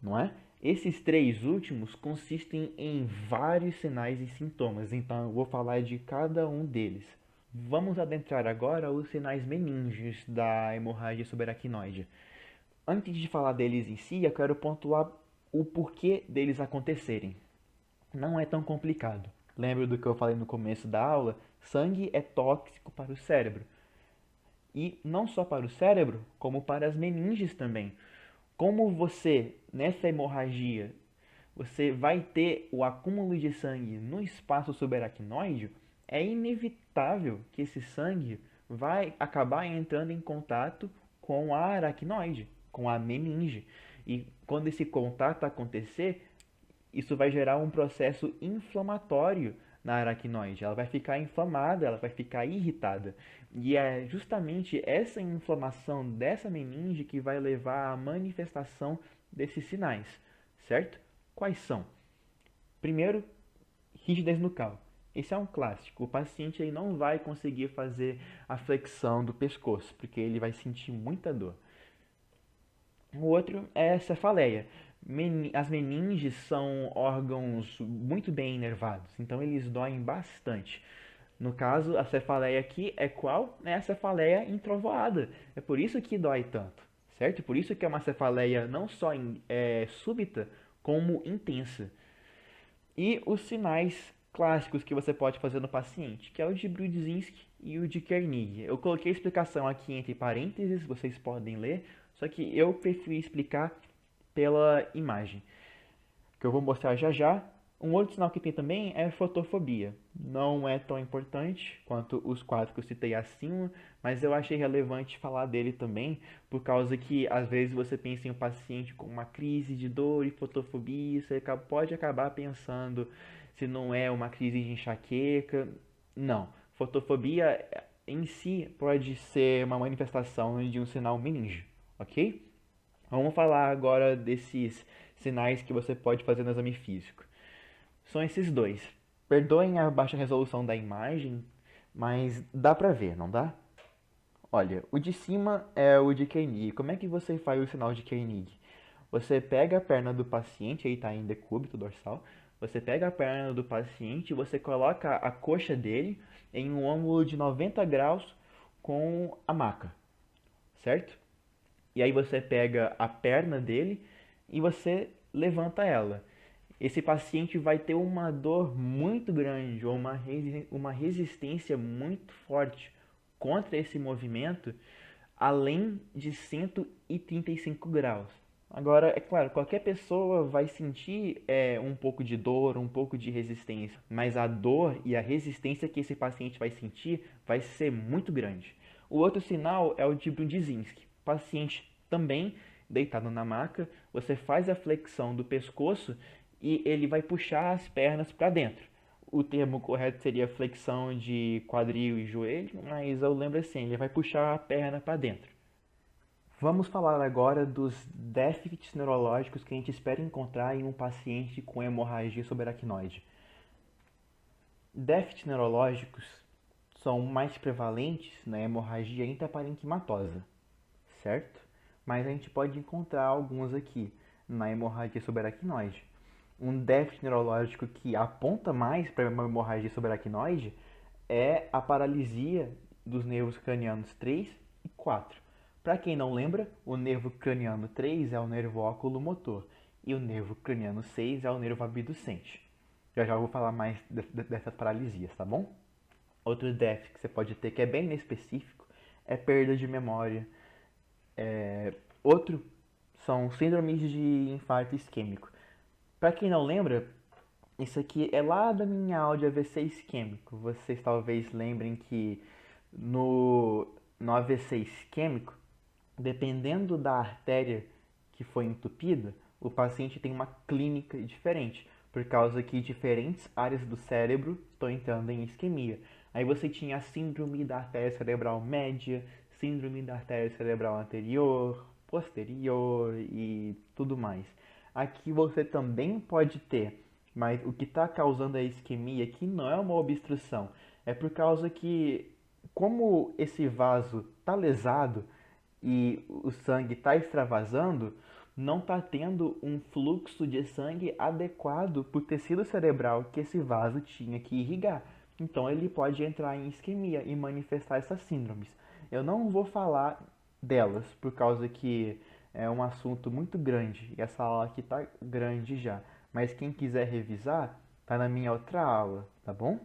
não é? Esses três últimos consistem em vários sinais e sintomas, então eu vou falar de cada um deles. Vamos adentrar agora os sinais meníngeos da hemorragia subaracnoide. Antes de falar deles em si, eu quero pontuar o porquê deles acontecerem. Não é tão complicado. Lembra do que eu falei no começo da aula? Sangue é tóxico para o cérebro. E não só para o cérebro, como para as meninges também. Como você, nessa hemorragia, você vai ter o acúmulo de sangue no espaço subaracnoide, é inevitável que esse sangue vai acabar entrando em contato com a aracnoide, com a meninge. E quando esse contato acontecer, isso vai gerar um processo inflamatório na aracnoide. Ela vai ficar inflamada, ela vai ficar irritada. E é justamente essa inflamação dessa meninge que vai levar à manifestação desses sinais, certo? Quais são? Primeiro, rigidez nucal. Esse é um clássico. O paciente aí não vai conseguir fazer a flexão do pescoço, porque ele vai sentir muita dor. O outro é cefaleia. As meninges são órgãos muito bem inervados, então eles doem bastante. No caso, a cefaleia aqui é qual? É a cefaleia entrovoada. É por isso que dói tanto, certo? Por isso que é uma cefaleia não só súbita, como intensa. E os sinais clássicos que você pode fazer no paciente, que é o de Brudzinski e o de Kernig. Eu coloquei a explicação aqui entre parênteses, vocês podem ler, só que eu preferi explicar pela imagem, que eu vou mostrar já já. Um outro sinal que tem também é fotofobia. Não é tão importante quanto os quatro que eu citei acima, mas eu achei relevante falar dele também, por causa que às vezes você pensa em um paciente com uma crise de dor e fotofobia, você pode acabar pensando se não é uma crise de enxaqueca. Não. Fotofobia em si pode ser uma manifestação de um sinal meníngeo, ok? Vamos falar agora desses sinais que você pode fazer no exame físico. São esses dois. Perdoem a baixa resolução da imagem, mas dá pra ver, não dá? Olha, o de cima é o de Kernig. Como é que você faz o sinal de Kernig? Você pega a perna do paciente, aí está em decúbito dorsal. Você pega a perna do paciente e você coloca a coxa dele em um ângulo de 90 graus com a maca, certo? E aí você pega a perna dele e você levanta ela. Esse paciente vai ter uma dor muito grande ou uma resistência muito forte contra esse movimento, além de 135 graus. Agora, é claro, qualquer pessoa vai sentir um pouco de dor, um pouco de resistência, mas a dor e a resistência que esse paciente vai sentir vai ser muito grande. O outro sinal é o de Brudzinski. O paciente também deitado na maca, você faz a flexão do pescoço e ele vai puxar as pernas para dentro. O termo correto seria flexão de quadril e joelho, mas eu lembro assim, ele vai puxar a perna para dentro. Vamos falar agora dos déficits neurológicos que a gente espera encontrar em um paciente com hemorragia subaracnoide. Déficits neurológicos são mais prevalentes na hemorragia intraparenquimatosa, certo? Mas a gente pode encontrar alguns aqui na hemorragia subaracnoide. Um déficit neurológico que aponta mais para uma hemorragia subaracnoide é a paralisia dos nervos cranianos 3 e 4. Para quem não lembra, o nervo craniano 3 é o nervo oculomotor e o nervo craniano 6 é o nervo abducente. Já já eu vou falar mais dessas paralisias, tá bom? Outro déficit que você pode ter, que é bem inespecífico, é perda de memória. Outro são síndromes de infarto isquêmico. Para quem não lembra, isso aqui é lá da minha aula de AVC isquêmico. Vocês talvez lembrem que no AVC isquêmico, dependendo da artéria que foi entupida, o paciente tem uma clínica diferente, por causa que diferentes áreas do cérebro estão entrando em isquemia. Aí você tinha a síndrome da artéria cerebral média, síndrome da artéria cerebral anterior, posterior e tudo mais. Aqui você também pode ter, mas o que está causando a isquemia aqui não é uma obstrução, é por causa que, como esse vaso está lesado e o sangue está extravasando, não está tendo um fluxo de sangue adequado para o tecido cerebral que esse vaso tinha que irrigar. Então ele pode entrar em isquemia e manifestar essas síndromes. Eu não vou falar delas, por causa que é um assunto muito grande e essa aula aqui está grande já. Mas quem quiser revisar, tá na minha outra aula, tá bom?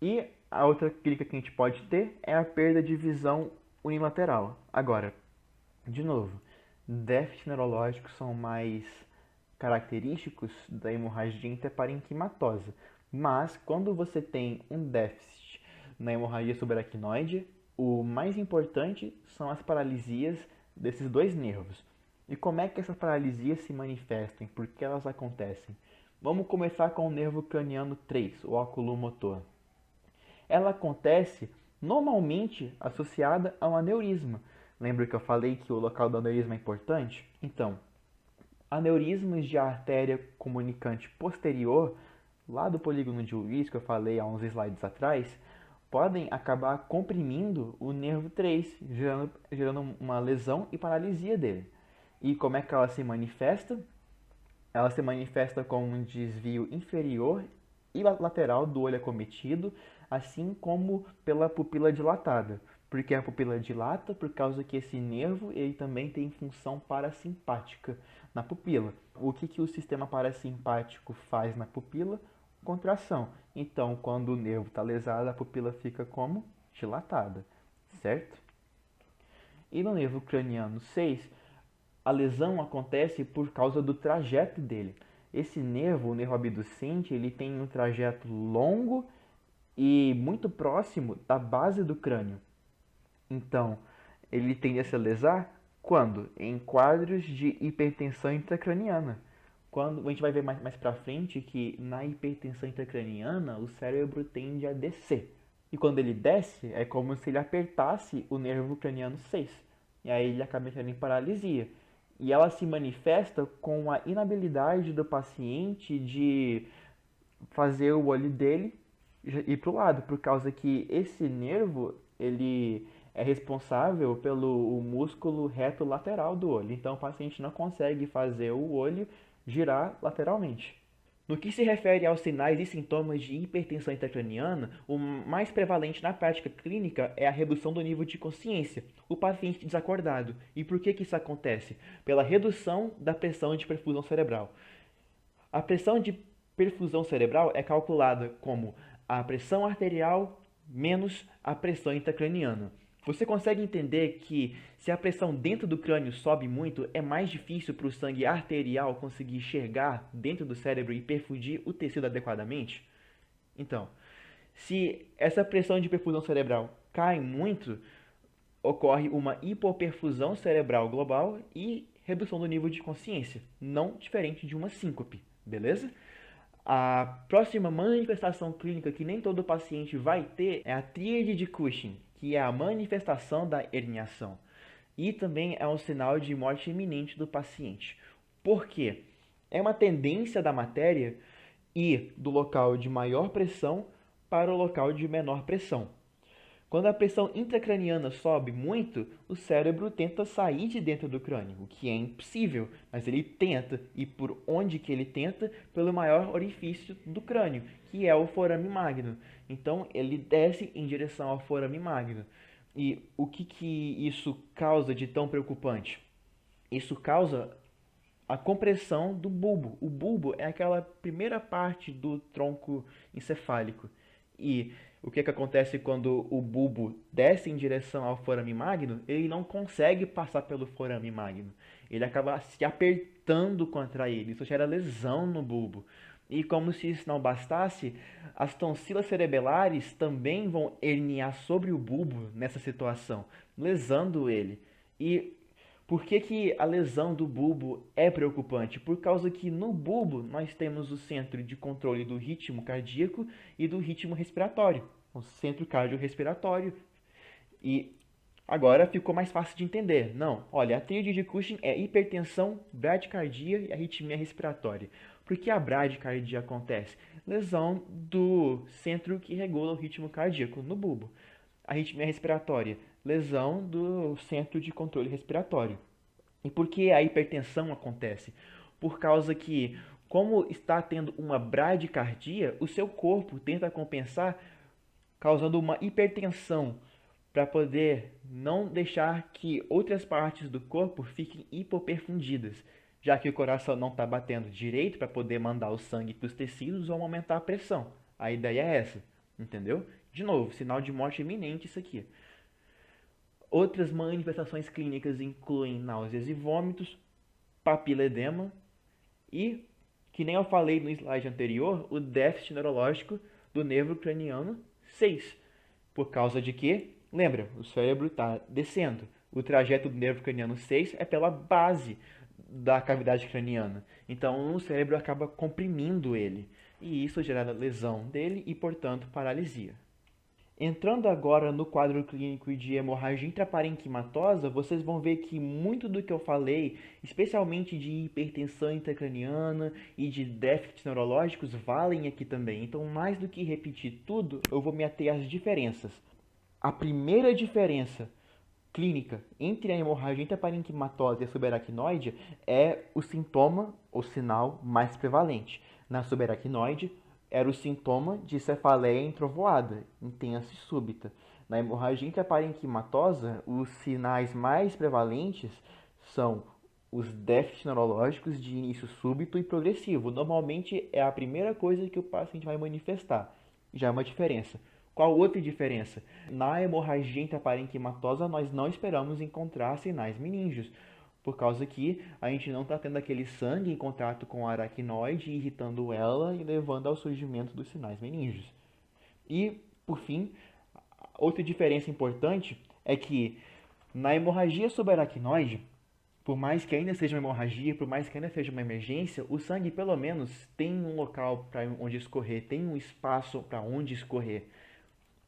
E a outra clínica que a gente pode ter é a perda de visão unilateral. Agora, de novo, déficits neurológicos são mais característicos da hemorragia intraparenquimatosa. Mas quando você tem um déficit na hemorragia subaracnoide, o mais importante são as paralisias desses dois nervos. E como é que essas paralisias se manifestam? Por que elas acontecem? Vamos começar com o nervo craniano 3, o oculomotor. Ela acontece normalmente associada a um aneurisma. Lembra que eu falei que o local do aneurisma é importante? Então, aneurismas de artéria comunicante posterior, lá do polígono de Willis, que eu falei há uns slides atrás, podem acabar comprimindo o nervo 3, gerando uma lesão e paralisia dele. E como é que ela se manifesta? Ela se manifesta com um desvio inferior e lateral do olho acometido, assim como pela pupila dilatada. Porque a pupila dilata por causa que esse nervo ele também tem função parasimpática na pupila. O que o sistema parasimpático faz na pupila? Contração. Então, quando o nervo está lesado, a pupila fica como? Dilatada, certo? E no nervo craniano 6, a lesão acontece por causa do trajeto dele. Esse nervo, o nervo abducente, ele tem um trajeto longo e muito próximo da base do crânio. Então, ele tende a se lesar quando? Em quadros de hipertensão intracraniana. Quando a gente vai ver mais para frente que na hipertensão intracraniana o cérebro tende a descer. E quando ele desce, é como se ele apertasse o nervo craniano 6. E aí ele acaba entrando em paralisia. E ela se manifesta com a inabilidade do paciente de fazer o olho dele ir para o lado, por causa que esse nervo ele é responsável pelo músculo reto lateral do olho. Então o paciente não consegue fazer o olho girar lateralmente. No que se refere aos sinais e sintomas de hipertensão intracraniana, o mais prevalente na prática clínica é a redução do nível de consciência, o paciente desacordado. E por que isso acontece? Pela redução da pressão de perfusão cerebral. A pressão de perfusão cerebral é calculada como a pressão arterial menos a pressão intracraniana. Você consegue entender que se a pressão dentro do crânio sobe muito, é mais difícil para o sangue arterial conseguir chegar dentro do cérebro e perfundir o tecido adequadamente? Então, se essa pressão de perfusão cerebral cai muito, ocorre uma hipoperfusão cerebral global e redução do nível de consciência, não diferente de uma síncope, beleza? A próxima manifestação clínica que nem todo paciente vai ter é a tríade de Cushing, que é a manifestação da herniação. E também é um sinal de morte iminente do paciente. Por quê? É uma tendência da matéria ir do local de maior pressão para o local de menor pressão. Quando a pressão intracraniana sobe muito, o cérebro tenta sair de dentro do crânio, o que é impossível, mas ele tenta. E por onde que ele tenta? Pelo maior orifício do crânio, que é o forame magno. Então ele desce em direção ao forame magno. E o que isso causa de tão preocupante? Isso causa a compressão do bulbo. O bulbo é aquela primeira parte do tronco encefálico. E o que acontece quando o bulbo desce em direção ao forame magno? Ele não consegue passar pelo forame magno. Ele acaba se apertando contra ele. Isso gera lesão no bulbo. E como se isso não bastasse, as tonsilas cerebelares também vão herniar sobre o bulbo nessa situação, lesando ele. E por que a lesão do bulbo é preocupante? Por causa que no bulbo nós temos o centro de controle do ritmo cardíaco e do ritmo respiratório, o centro cardiorrespiratório. E agora ficou mais fácil de entender. Não, olha, a tríade de Cushing é hipertensão, bradicardia e arritmia respiratória. Por que a bradicardia acontece? Lesão do centro que regula o ritmo cardíaco no bulbo. Arritmia respiratória, lesão do centro de controle respiratório. E por que a hipertensão acontece? Por causa que, como está tendo uma bradicardia, o seu corpo tenta compensar causando uma hipertensão para poder não deixar que outras partes do corpo fiquem hipoperfundidas, já que o coração não está batendo direito para poder mandar o sangue para os tecidos ou aumentar a pressão. A ideia é essa, entendeu? De novo, sinal de morte iminente isso aqui. Outras manifestações clínicas incluem náuseas e vômitos, papiledema e, que nem eu falei no slide anterior, o déficit neurológico do nervo craniano 6. Por causa de que, lembra, o cérebro está descendo. O trajeto do nervo craniano 6 é pela base da cavidade craniana. Então o cérebro acaba comprimindo ele. E isso gera lesão dele e, portanto, paralisia. Entrando agora no quadro clínico de hemorragia intraparenquimatosa, vocês vão ver que muito do que eu falei, especialmente de hipertensão intracraniana e de déficits neurológicos, valem aqui também. Então, mais do que repetir tudo, eu vou me ater às diferenças. A primeira diferença clínica entre a hemorragia intraparenquimatosa e a subaracnoide é o sintoma ou sinal mais prevalente. Na subaracnoide, era o sintoma de cefaleia entrovoada, intensa e súbita. Na hemorragia intraparenquimatosa, os sinais mais prevalentes são os déficits neurológicos de início súbito e progressivo. Normalmente é a primeira coisa que o paciente vai manifestar. Já é uma diferença. Qual outra diferença? Na hemorragia intraparenquimatosa, nós não esperamos encontrar sinais meníngeos, por causa que a gente não está tendo aquele sangue em contato com a aracnoide, irritando ela e levando ao surgimento dos sinais meníngeos. E, por fim, outra diferença importante é que na hemorragia subaracnoide, por mais que ainda seja uma hemorragia, por mais que ainda seja uma emergência, o sangue pelo menos tem um local para onde escorrer, tem um espaço para onde escorrer.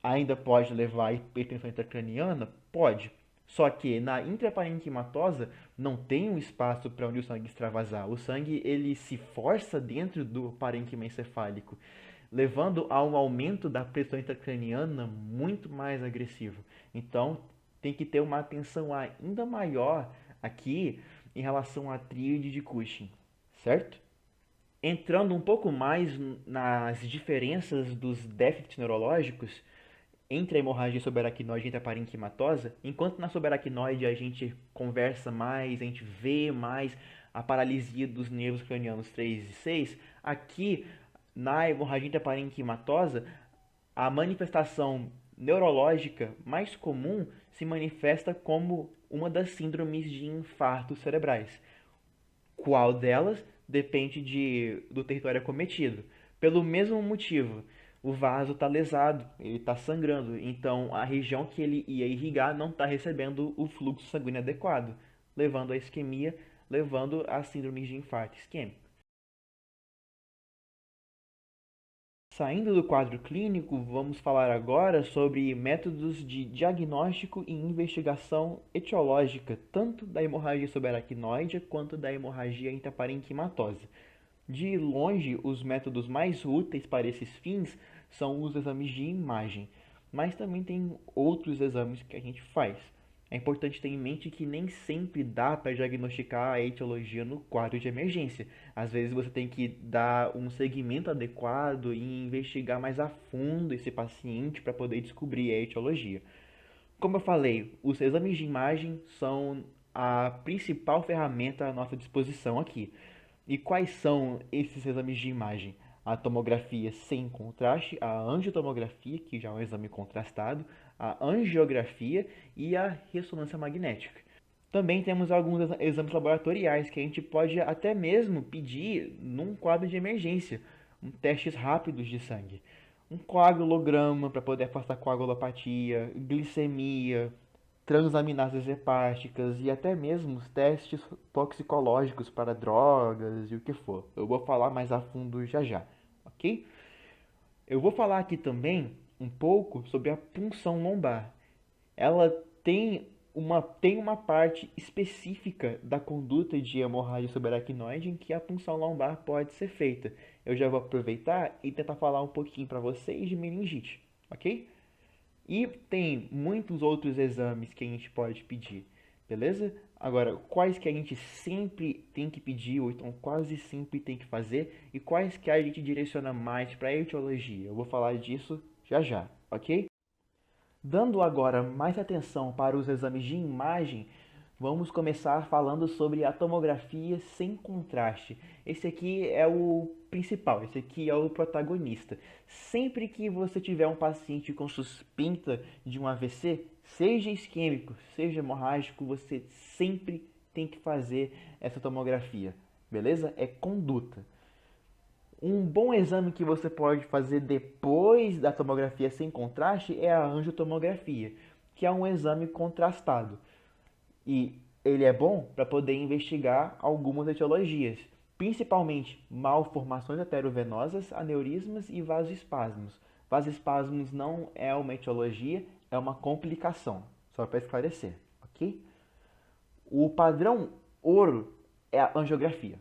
Ainda pode levar a hipertensão intracraniana? Pode. Só que na intraparenquimatosa não tem um espaço para onde o sangue extravasar. O sangue ele se força dentro do parênquima encefálico, levando a um aumento da pressão intracraniana muito mais agressivo. Então tem que ter uma atenção ainda maior aqui em relação à tríade de Cushing, certo? Entrando um pouco mais nas diferenças dos déficits neurológicos entre a hemorragia subaracnoide e a parenquimatosa, enquanto na subaracnoide a gente conversa mais, a gente vê mais a paralisia dos nervos cranianos 3 e 6, aqui na hemorragia parenquimatosa, a manifestação neurológica mais comum se manifesta como uma das síndromes de infartos cerebrais. Qual delas depende do território acometido. Pelo mesmo motivo, o vaso está lesado, ele está sangrando, então a região que ele ia irrigar não está recebendo o fluxo sanguíneo adequado, levando à isquemia, levando a síndrome de infarto isquêmico. Saindo do quadro clínico, vamos falar agora sobre métodos de diagnóstico e investigação etiológica, tanto da hemorragia subaracnoide quanto da hemorragia intraparenquimatosa. De longe, os métodos mais úteis para esses fins são os exames de imagem, mas também tem outros exames que a gente faz. É importante ter em mente que nem sempre dá para diagnosticar a etiologia no quadro de emergência. Às vezes você tem que dar um segmento adequado e investigar mais a fundo esse paciente para poder descobrir a etiologia. Como eu falei, os exames de imagem são a principal ferramenta à nossa disposição aqui. E quais são esses exames de imagem? A tomografia sem contraste, a angiotomografia, que já é um exame contrastado, a angiografia e a ressonância magnética. Também temos alguns exames laboratoriais que a gente pode até mesmo pedir num quadro de emergência, testes rápidos de sangue. Um coagulograma para poder afastar coagulopatia, glicemia, transaminases hepáticas e até mesmo os testes toxicológicos para drogas e o que for. Eu vou falar mais a fundo já já, ok? Eu vou falar aqui também um pouco sobre a punção lombar. Ela tem uma parte específica da conduta de hemorragia subaracnoide em que a punção lombar pode ser feita. Eu já vou aproveitar e tentar falar um pouquinho para vocês de meningite, ok? E tem muitos outros exames que a gente pode pedir, beleza? Agora, quais que a gente sempre tem que pedir, ou então quase sempre tem que fazer, e quais que a gente direciona mais para a etiologia? Eu vou falar disso já já, ok? Dando agora mais atenção para os exames de imagem, vamos começar falando sobre a tomografia sem contraste. Esse aqui é o principal, esse aqui é o protagonista. Sempre que você tiver um paciente com suspeita de um AVC, seja isquêmico, seja hemorrágico, você sempre tem que fazer essa tomografia, beleza? É conduta. Um bom exame que você pode fazer depois da tomografia sem contraste é a angiotomografia, que é um exame contrastado. E ele é bom para poder investigar algumas etiologias, principalmente malformações arteriovenosas, aneurismas e vasoespasmos. Vasoespasmos não é uma etiologia, é uma complicação, só para esclarecer, ok? O padrão ouro é a angiografia.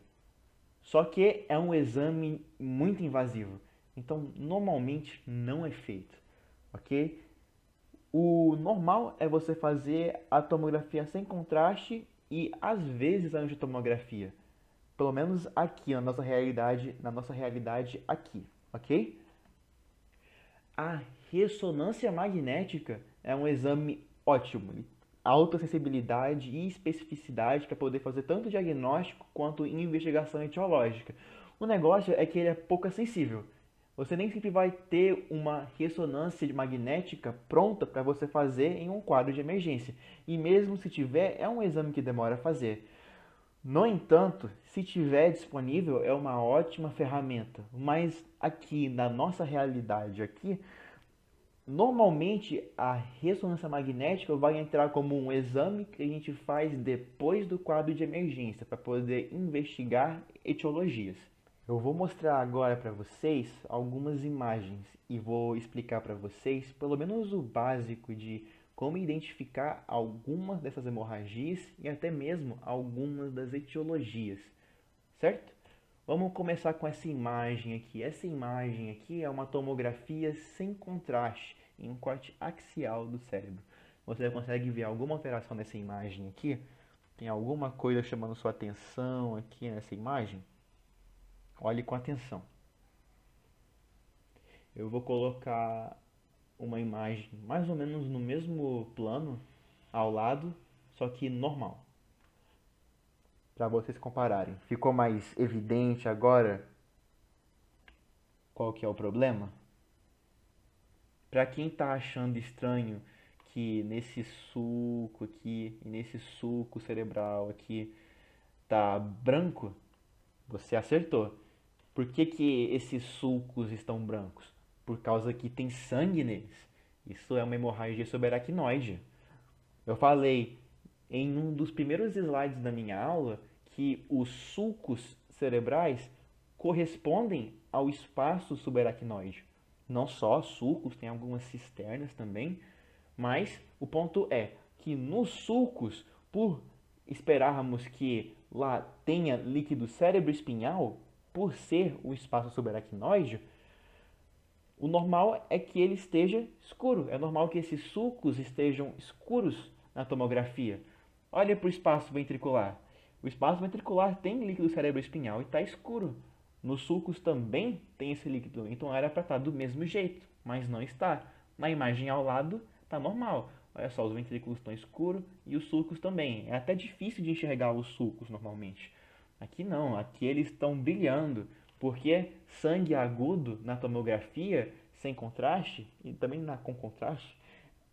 Só que é um exame muito invasivo, então normalmente não é feito, ok? O normal é você fazer a tomografia sem contraste e às vezes a angiotomografia. Pelo menos aqui na nossa realidade aqui, ok? A ressonância magnética é um exame ótimo, alta sensibilidade e especificidade para poder fazer tanto diagnóstico quanto investigação etiológica. O negócio é que ele é pouco sensível. Você nem sempre vai ter uma ressonância magnética pronta para você fazer em um quadro de emergência. E mesmo se tiver, é um exame que demora a fazer. No entanto, se tiver disponível, é uma ótima ferramenta. Mas aqui na nossa realidade aqui, normalmente a ressonância magnética vai entrar como um exame que a gente faz depois do quadro de emergência para poder investigar etiologias. Eu vou mostrar agora para vocês algumas imagens e vou explicar para vocês pelo menos o básico de como identificar algumas dessas hemorragias e até mesmo algumas das etiologias, certo? Vamos começar com essa imagem aqui. Essa imagem aqui é uma tomografia sem contraste em um corte axial do cérebro. Você consegue ver alguma alteração nessa imagem aqui? Tem alguma coisa chamando sua atenção aqui nessa imagem? Olhe com atenção. Eu vou colocar uma imagem mais ou menos no mesmo plano, ao lado, só que normal, para vocês compararem. Ficou mais evidente agora qual que é o problema? Para quem está achando estranho que nesse sulco aqui e nesse sulco cerebral aqui tá branco, você acertou. Por que que esses sulcos estão brancos? Por causa que tem sangue neles. Isso é uma hemorragia subaracnoide. Eu falei em um dos primeiros slides da minha aula que os sulcos cerebrais correspondem ao espaço subaracnoide. Não só sulcos, tem algumas cisternas também, mas o ponto é que nos sulcos, por esperarmos que lá tenha líquido cérebro-espinhal, por ser o espaço subaracnoide, o normal é que ele esteja escuro. É normal que esses sulcos estejam escuros na tomografia. Olha para o espaço ventricular. O espaço ventricular tem líquido cerebroespinhal e está escuro. Nos sulcos também tem esse líquido, então era para estar do mesmo jeito, mas não está. Na imagem ao lado está normal. Olha só, os ventrículos estão escuros e os sulcos também. É até difícil de enxergar os sulcos normalmente. Aqui não, aqui eles estão brilhando, porque sangue agudo na tomografia sem contraste e também com contraste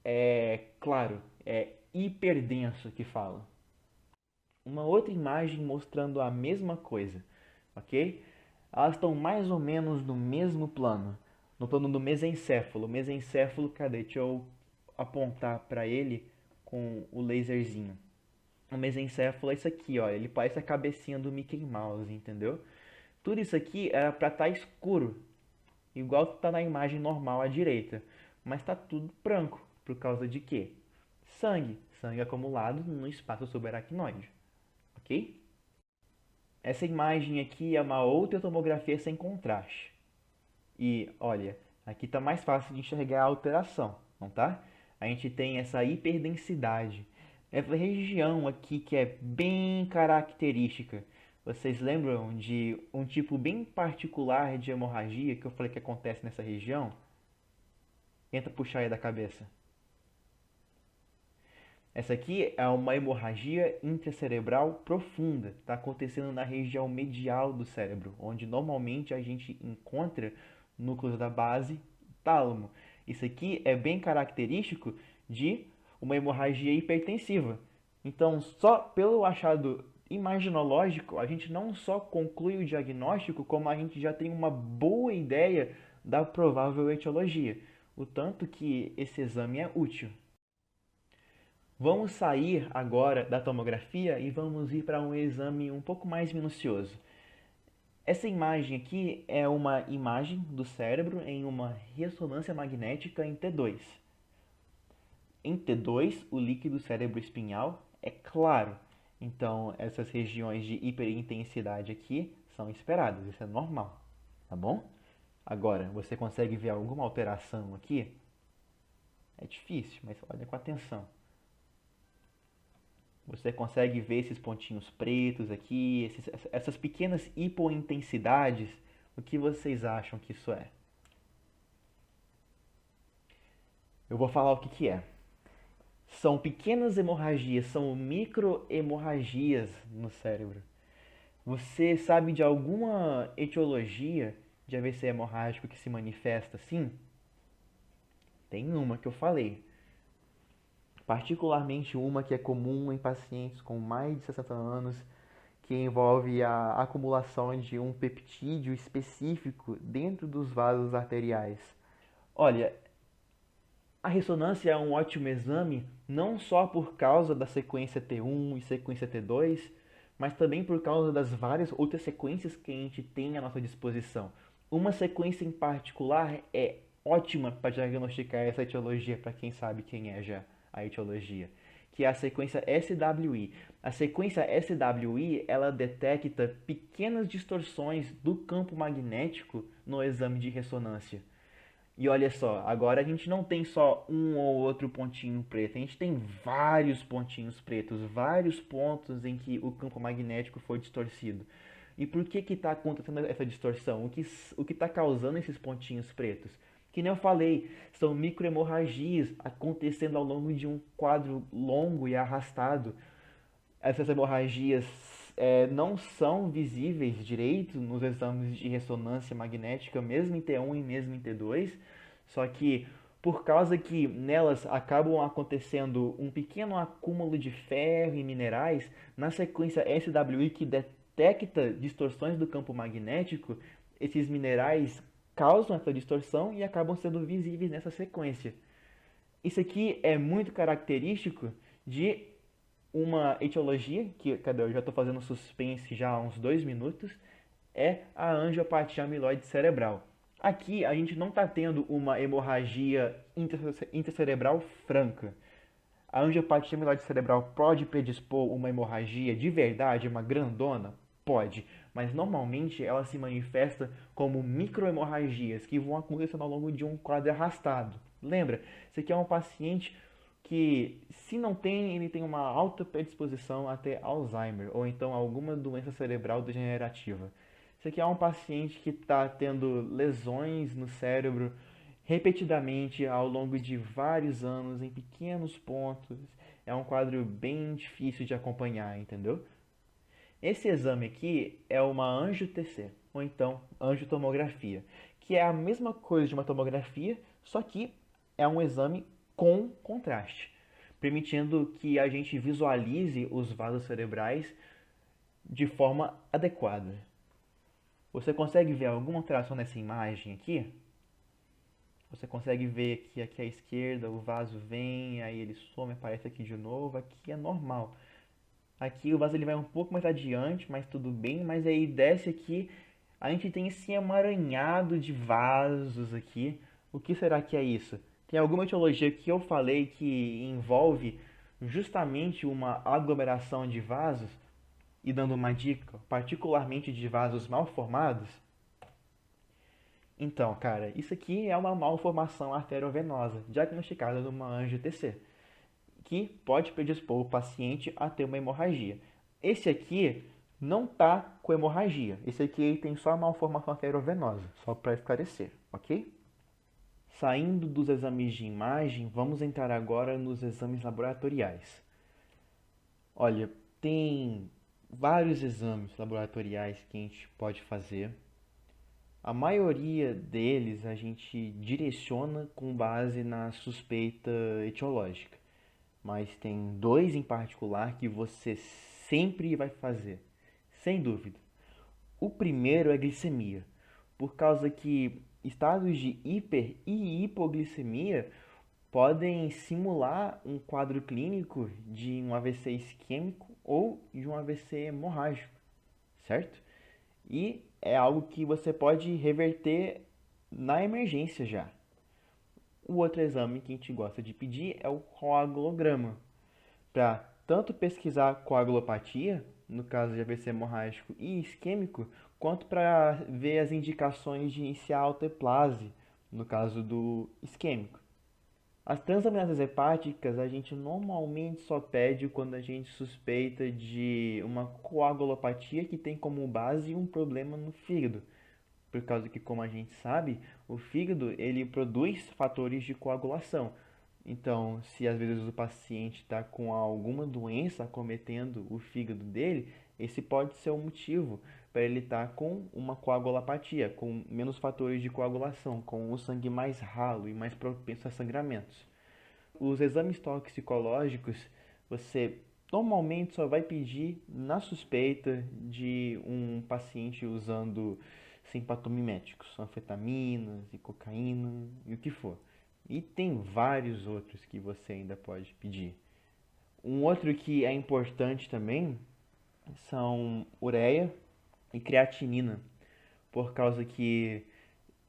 é claro, é hiperdenso que fala. Uma outra imagem mostrando a mesma coisa, ok? Elas estão mais ou menos no mesmo plano, no plano do mesencéfalo. O mesencéfalo, cadê? Deixa eu apontar para ele com o laserzinho. O mesencéfalo é isso aqui, ó. Ele parece a cabecinha do Mickey Mouse, entendeu? Tudo isso aqui era para estar escuro, igual está na imagem normal à direita, mas está tudo branco. Por causa de quê? Sangue. Sangue acumulado no espaço subaracnoide, ok? Essa imagem aqui é uma outra tomografia sem contraste. E olha, aqui está mais fácil de enxergar a alteração, não tá? A gente tem essa hiperdensidade. Essa região aqui que é bem característica. Vocês lembram de um tipo bem particular de hemorragia que eu falei que acontece nessa região? Tenta puxar aí da cabeça. Essa aqui é uma hemorragia intracerebral profunda. Está acontecendo na região medial do cérebro, onde normalmente a gente encontra núcleos da base tálamo. Isso aqui é bem característico de uma hemorragia hipertensiva. Então, só pelo achado imaginológico, a gente não só conclui o diagnóstico, como a gente já tem uma boa ideia da provável etiologia. O tanto que esse exame é útil. Vamos sair agora da tomografia e vamos ir para um exame um pouco mais minucioso. Essa imagem aqui é uma imagem do cérebro em uma ressonância magnética em T2. Em T2, o líquido cérebro-espinhal é claro, então essas regiões de hiperintensidade aqui são esperadas, isso é normal, tá bom? Agora, você consegue ver alguma alteração aqui? É difícil, mas olha com atenção. Você consegue ver esses pontinhos pretos aqui, essas pequenas hipointensidades. O que vocês acham que isso é? Eu vou falar o que que é. São pequenas hemorragias, são microhemorragias no cérebro. Você sabe de alguma etiologia de AVC hemorrágico que se manifesta assim? Tem uma que eu falei. Particularmente uma que é comum em pacientes com mais de 60 anos, que envolve a acumulação de um peptídeo específico dentro dos vasos arteriais. Olha, a ressonância é um ótimo exame não só por causa da sequência T1 e sequência T2, mas também por causa das várias outras sequências que a gente tem à nossa disposição. Uma sequência em particular é ótima para diagnosticar essa etiologia, para quem sabe quem é já a etiologia, que é a sequência SWI. A sequência SWI, ela detecta pequenas distorções do campo magnético no exame de ressonância. E olha só, agora a gente não tem só um ou outro pontinho preto, a gente tem vários pontinhos pretos, vários pontos em que o campo magnético foi distorcido. E por que está acontecendo essa distorção? O que está causando esses pontinhos pretos? Que nem eu falei, são microhemorragias acontecendo ao longo de um quadro longo e arrastado. Essas hemorragias não são visíveis direito nos exames de ressonância magnética, mesmo em T1 e mesmo em T2, só que por causa que nelas acabam acontecendo um pequeno acúmulo de ferro e minerais, na sequência SWI que detecta distorções do campo magnético, esses minerais causam essa distorção e acabam sendo visíveis nessa sequência. Isso aqui é muito característico de uma etiologia, que cadê? Eu já estou fazendo suspense já há uns 2 minutos, é a angiopatia amiloide cerebral. Aqui a gente não está tendo uma hemorragia intracerebral franca. A angiopatia amiloide cerebral pode predispor uma hemorragia de verdade, uma grandona? Pode, mas normalmente ela se manifesta como microhemorragias que vão acontecendo ao longo de um quadro arrastado. Lembra? Esse aqui é um paciente que, se não tem, ele tem uma alta predisposição a ter Alzheimer ou então alguma doença cerebral degenerativa. Esse aqui é um paciente que está tendo lesões no cérebro repetidamente ao longo de vários anos, em pequenos pontos. É um quadro bem difícil de acompanhar, entendeu? Esse exame aqui é uma angio-TC, ou então angiotomografia, que é a mesma coisa de uma tomografia, só que é um exame com contraste, permitindo que a gente visualize os vasos cerebrais de forma adequada. Você consegue ver alguma alteração nessa imagem aqui? Você consegue ver que aqui à esquerda o vaso vem, aí ele some, aparece aqui de novo, aqui é normal. Aqui o vaso ele vai um pouco mais adiante, mas tudo bem, mas aí desce aqui, a gente tem esse emaranhado de vasos aqui. O que será que é isso? Tem alguma etiologia que eu falei que envolve justamente uma aglomeração de vasos? E dando uma dica, particularmente de vasos mal formados? Então, cara, isso aqui é uma malformação arteriovenosa, diagnosticada numa angio-TC, que pode predispor o paciente a ter uma hemorragia. Esse aqui não tá com hemorragia. Esse aqui tem só malformação arteriovenosa, só para esclarecer, ok? Saindo dos exames de imagem, vamos entrar agora nos exames laboratoriais. Olha, tem vários exames laboratoriais que a gente pode fazer. A maioria deles a gente direciona com base na suspeita etiológica, mas tem dois em particular que você sempre vai fazer, sem dúvida. O primeiro é glicemia, por causa que estados de hiper e hipoglicemia podem simular um quadro clínico de um AVC isquêmico ou de um AVC hemorrágico, certo? E é algo que você pode reverter na emergência já. O outro exame que a gente gosta de pedir é o coagulograma, para tanto pesquisar coagulopatia, no caso de AVC hemorrágico e isquêmico, quanto para ver as indicações de iniciar autoplase, no caso do isquêmico. As transaminases hepáticas a gente normalmente só pede quando a gente suspeita de uma coagulopatia que tem como base um problema no fígado. Por causa que, como a gente sabe, o fígado ele produz fatores de coagulação. Então, se às vezes o paciente está com alguma doença acometendo o fígado dele, esse pode ser o motivo para ele estar com uma coagulopatia, com menos fatores de coagulação, com o sangue mais ralo e mais propenso a sangramentos. Os exames toxicológicos você normalmente só vai pedir na suspeita de um paciente usando simpatomiméticos, anfetaminas e cocaína e o que for. E tem vários outros que você ainda pode pedir. Um outro que é importante também são ureia e creatinina, por causa que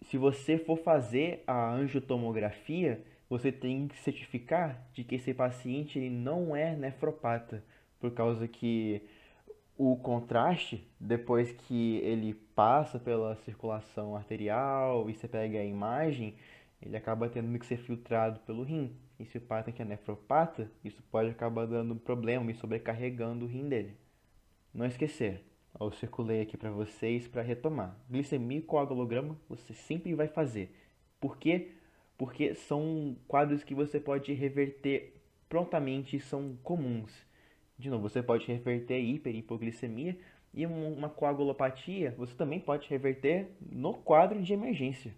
se você for fazer a angiotomografia, você tem que certificar de que esse paciente ele não é nefropata, por causa que o contraste, depois que ele passa pela circulação arterial e você pega a imagem, ele acaba tendo que ser filtrado pelo rim. E se o paciente é nefropata, isso pode acabar dando problema e sobrecarregando o rim dele. Não esquecer, eu circulei aqui para vocês para retomar. Glicemia e coagulograma você sempre vai fazer. Por quê? Porque são quadros que você pode reverter prontamente e são comuns. De novo, você pode reverter hiper e hipoglicemia e uma coagulopatia você também pode reverter no quadro de emergência.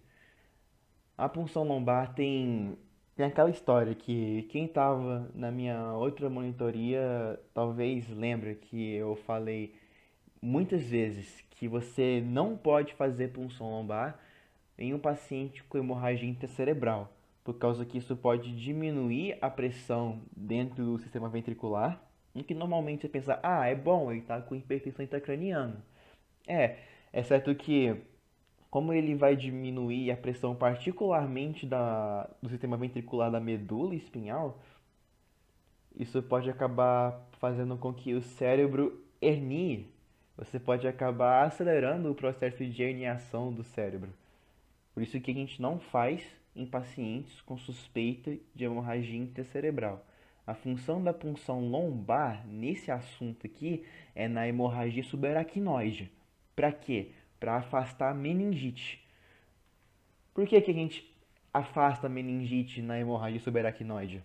A punção lombar tem aquela história que quem estava na minha outra monitoria talvez lembre que eu falei muitas vezes que você não pode fazer punção lombar em um paciente com hemorragia intracerebral, por causa que isso pode diminuir a pressão dentro do sistema ventricular, em que normalmente você pensa, ah, é bom, ele está com hipertensão intracraniana. É certo que como ele vai diminuir a pressão particularmente do sistema ventricular da medula espinhal, isso pode acabar fazendo com que o cérebro hernie. Você pode acabar acelerando o processo de herniação do cérebro. Por isso que a gente não faz em pacientes com suspeita de hemorragia intracerebral. A função da punção lombar nesse assunto aqui é na hemorragia subaracnoide. Para quê? Para afastar a meningite. Por que a gente afasta a meningite na hemorragia subaracnoide?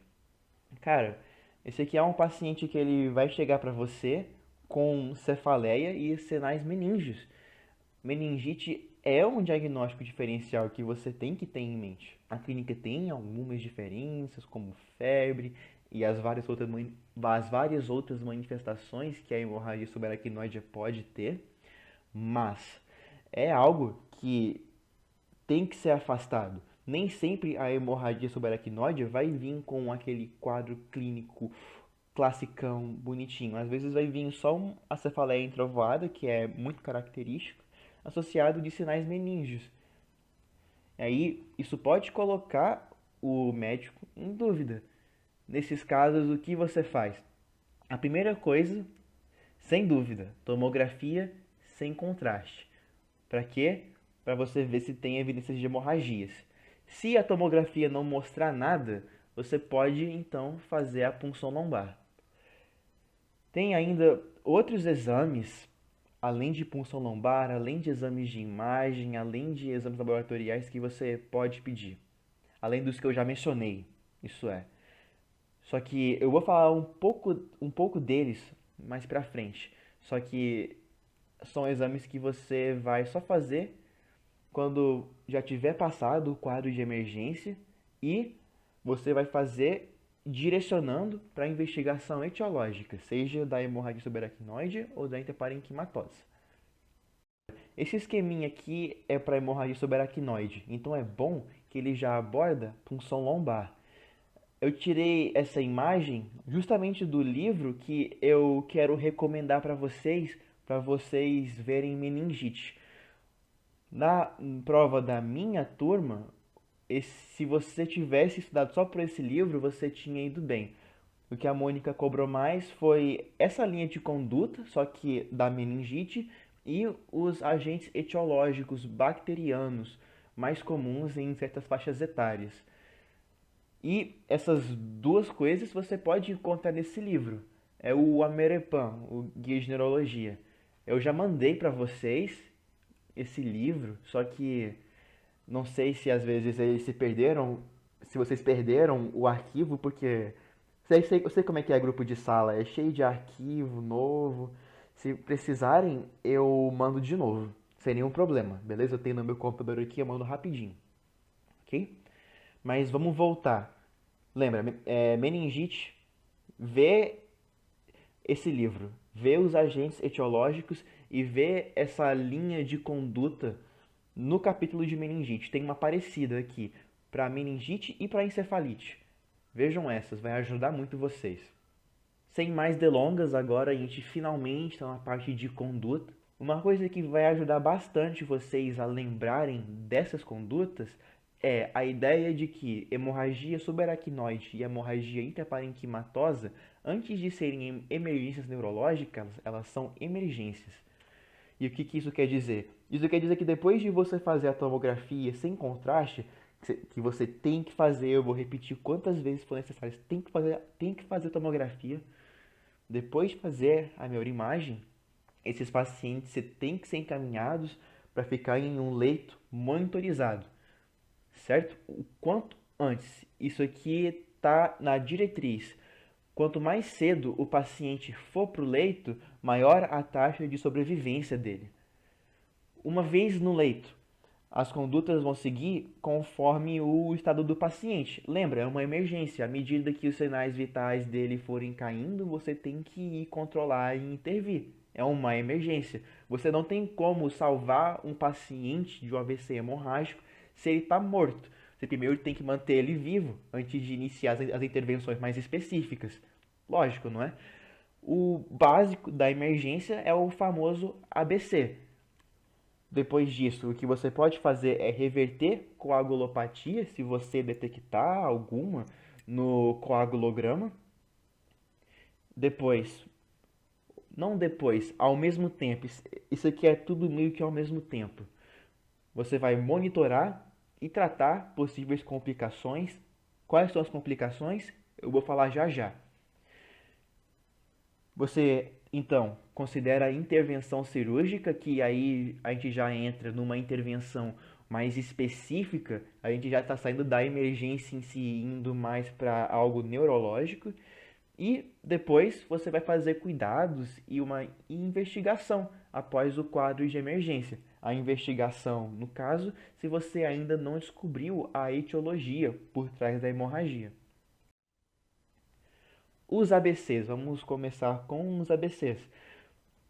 Cara, esse aqui é um paciente que ele vai chegar para você com cefaleia e sinais meníngeos. Meningite é um diagnóstico diferencial que você tem que ter em mente. A clínica tem algumas diferenças, como febre e as várias outras manifestações que a hemorragia subaracnoide pode ter, mas é algo que tem que ser afastado. Nem sempre a hemorragia subaracnoide vai vir com aquele quadro clínico classicão, bonitinho. Às vezes vai vir só a cefaleia entrovoada, que é muito característico, associado de sinais meníngeos. Aí isso pode colocar o médico em dúvida. Nesses casos, o que você faz? A primeira coisa, sem dúvida, tomografia sem contraste. Para quê? Para você ver se tem evidências de hemorragias. Se a tomografia não mostrar nada, você pode então fazer a punção lombar. Tem ainda outros exames, além de punção lombar, além de exames de imagem, além de exames laboratoriais que você pode pedir. Além dos que eu já mencionei, isso é. Só que eu vou falar um pouco deles mais pra frente. Só que são exames que você vai só fazer quando já tiver passado o quadro de emergência e você vai fazer direcionando para a investigação etiológica, seja da hemorragia subaracnoide ou da interparenquimatose. Esse esqueminha aqui é para hemorragia subaracnoide, então é bom que ele já aborda punção lombar. Eu tirei essa imagem justamente do livro que eu quero recomendar para vocês verem meningite. Na prova da minha turma, se você tivesse estudado só por esse livro, você tinha ido bem. O que a Mônica cobrou mais foi essa linha de conduta, só que da meningite, e os agentes etiológicos bacterianos mais comuns em certas faixas etárias. E essas duas coisas você pode encontrar nesse livro. É o Amerepan, o Guia de Neurologia. Eu já mandei para vocês esse livro, só que não sei se às vezes eles se perderam, se vocês perderam o arquivo, porque eu sei como é que é grupo de sala, é cheio de arquivo novo. Se precisarem, eu mando de novo, sem nenhum problema, beleza? Eu tenho no meu computador aqui, eu mando rapidinho, ok? Mas vamos voltar. Lembra, meningite, vê esse livro, vê os agentes etiológicos e vê essa linha de conduta no capítulo de meningite. Tem uma parecida aqui para meningite e para encefalite. Vejam essas, vai ajudar muito vocês. Sem mais delongas, agora a gente finalmente está na parte de conduta. Uma coisa que vai ajudar bastante vocês a lembrarem dessas condutas é a ideia de que hemorragia subaracnoide e hemorragia intraparenquimatosa, antes de serem emergências neurológicas, elas são emergências. E o que isso quer dizer? Isso quer dizer que depois de você fazer a tomografia sem contraste, que você tem que fazer, eu vou repetir quantas vezes for necessário, você tem que fazer a tomografia. Depois de fazer a neuroimagem, esses pacientes você tem que ser encaminhados para ficar em um leito monitorizado, certo? O quanto antes. Isso aqui está na diretriz. Quanto mais cedo o paciente for para o leito, maior a taxa de sobrevivência dele. Uma vez no leito, as condutas vão seguir conforme o estado do paciente. Lembra, é uma emergência. À medida que os sinais vitais dele forem caindo, você tem que ir controlar e intervir. É uma emergência. Você não tem como salvar um paciente de um AVC hemorrágico se ele está morto. Você primeiro tem que manter ele vivo antes de iniciar as intervenções mais específicas. Lógico, não é? O básico da emergência é o famoso ABC. Depois disso, o que você pode fazer é reverter coagulopatia, se você detectar alguma no coagulograma. Depois, não depois, ao mesmo tempo, isso aqui é tudo meio que ao mesmo tempo. Você vai monitorar e tratar possíveis complicações. Quais são as complicações? Eu vou falar já já. Você, então, considera a intervenção cirúrgica, que aí a gente já entra numa intervenção mais específica, a gente já está saindo da emergência em si, indo mais para algo neurológico. E depois você vai fazer cuidados e uma investigação após o quadro de emergência. A investigação, no caso, se você ainda não descobriu a etiologia por trás da hemorragia. Os ABCs, vamos começar com os ABCs.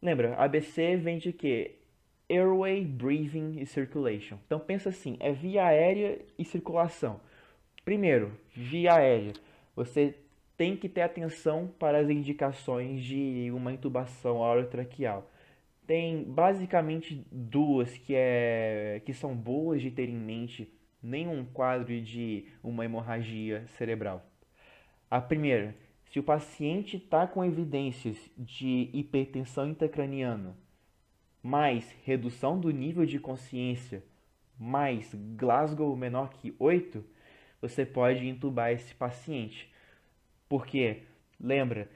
Lembra, ABC vem de quê? Airway, Breathing e Circulation. Então pensa assim, é via aérea e circulação. Primeiro, via aérea. Você tem que ter atenção para as indicações de uma intubação orotraqueal. Tem basicamente duas que são boas de ter em mente nenhum quadro de uma hemorragia cerebral. A primeira, se o paciente está com evidências de hipertensão intracraniana, mais redução do nível de consciência, mais Glasgow menor que 8, você pode intubar esse paciente. Porque, lembra,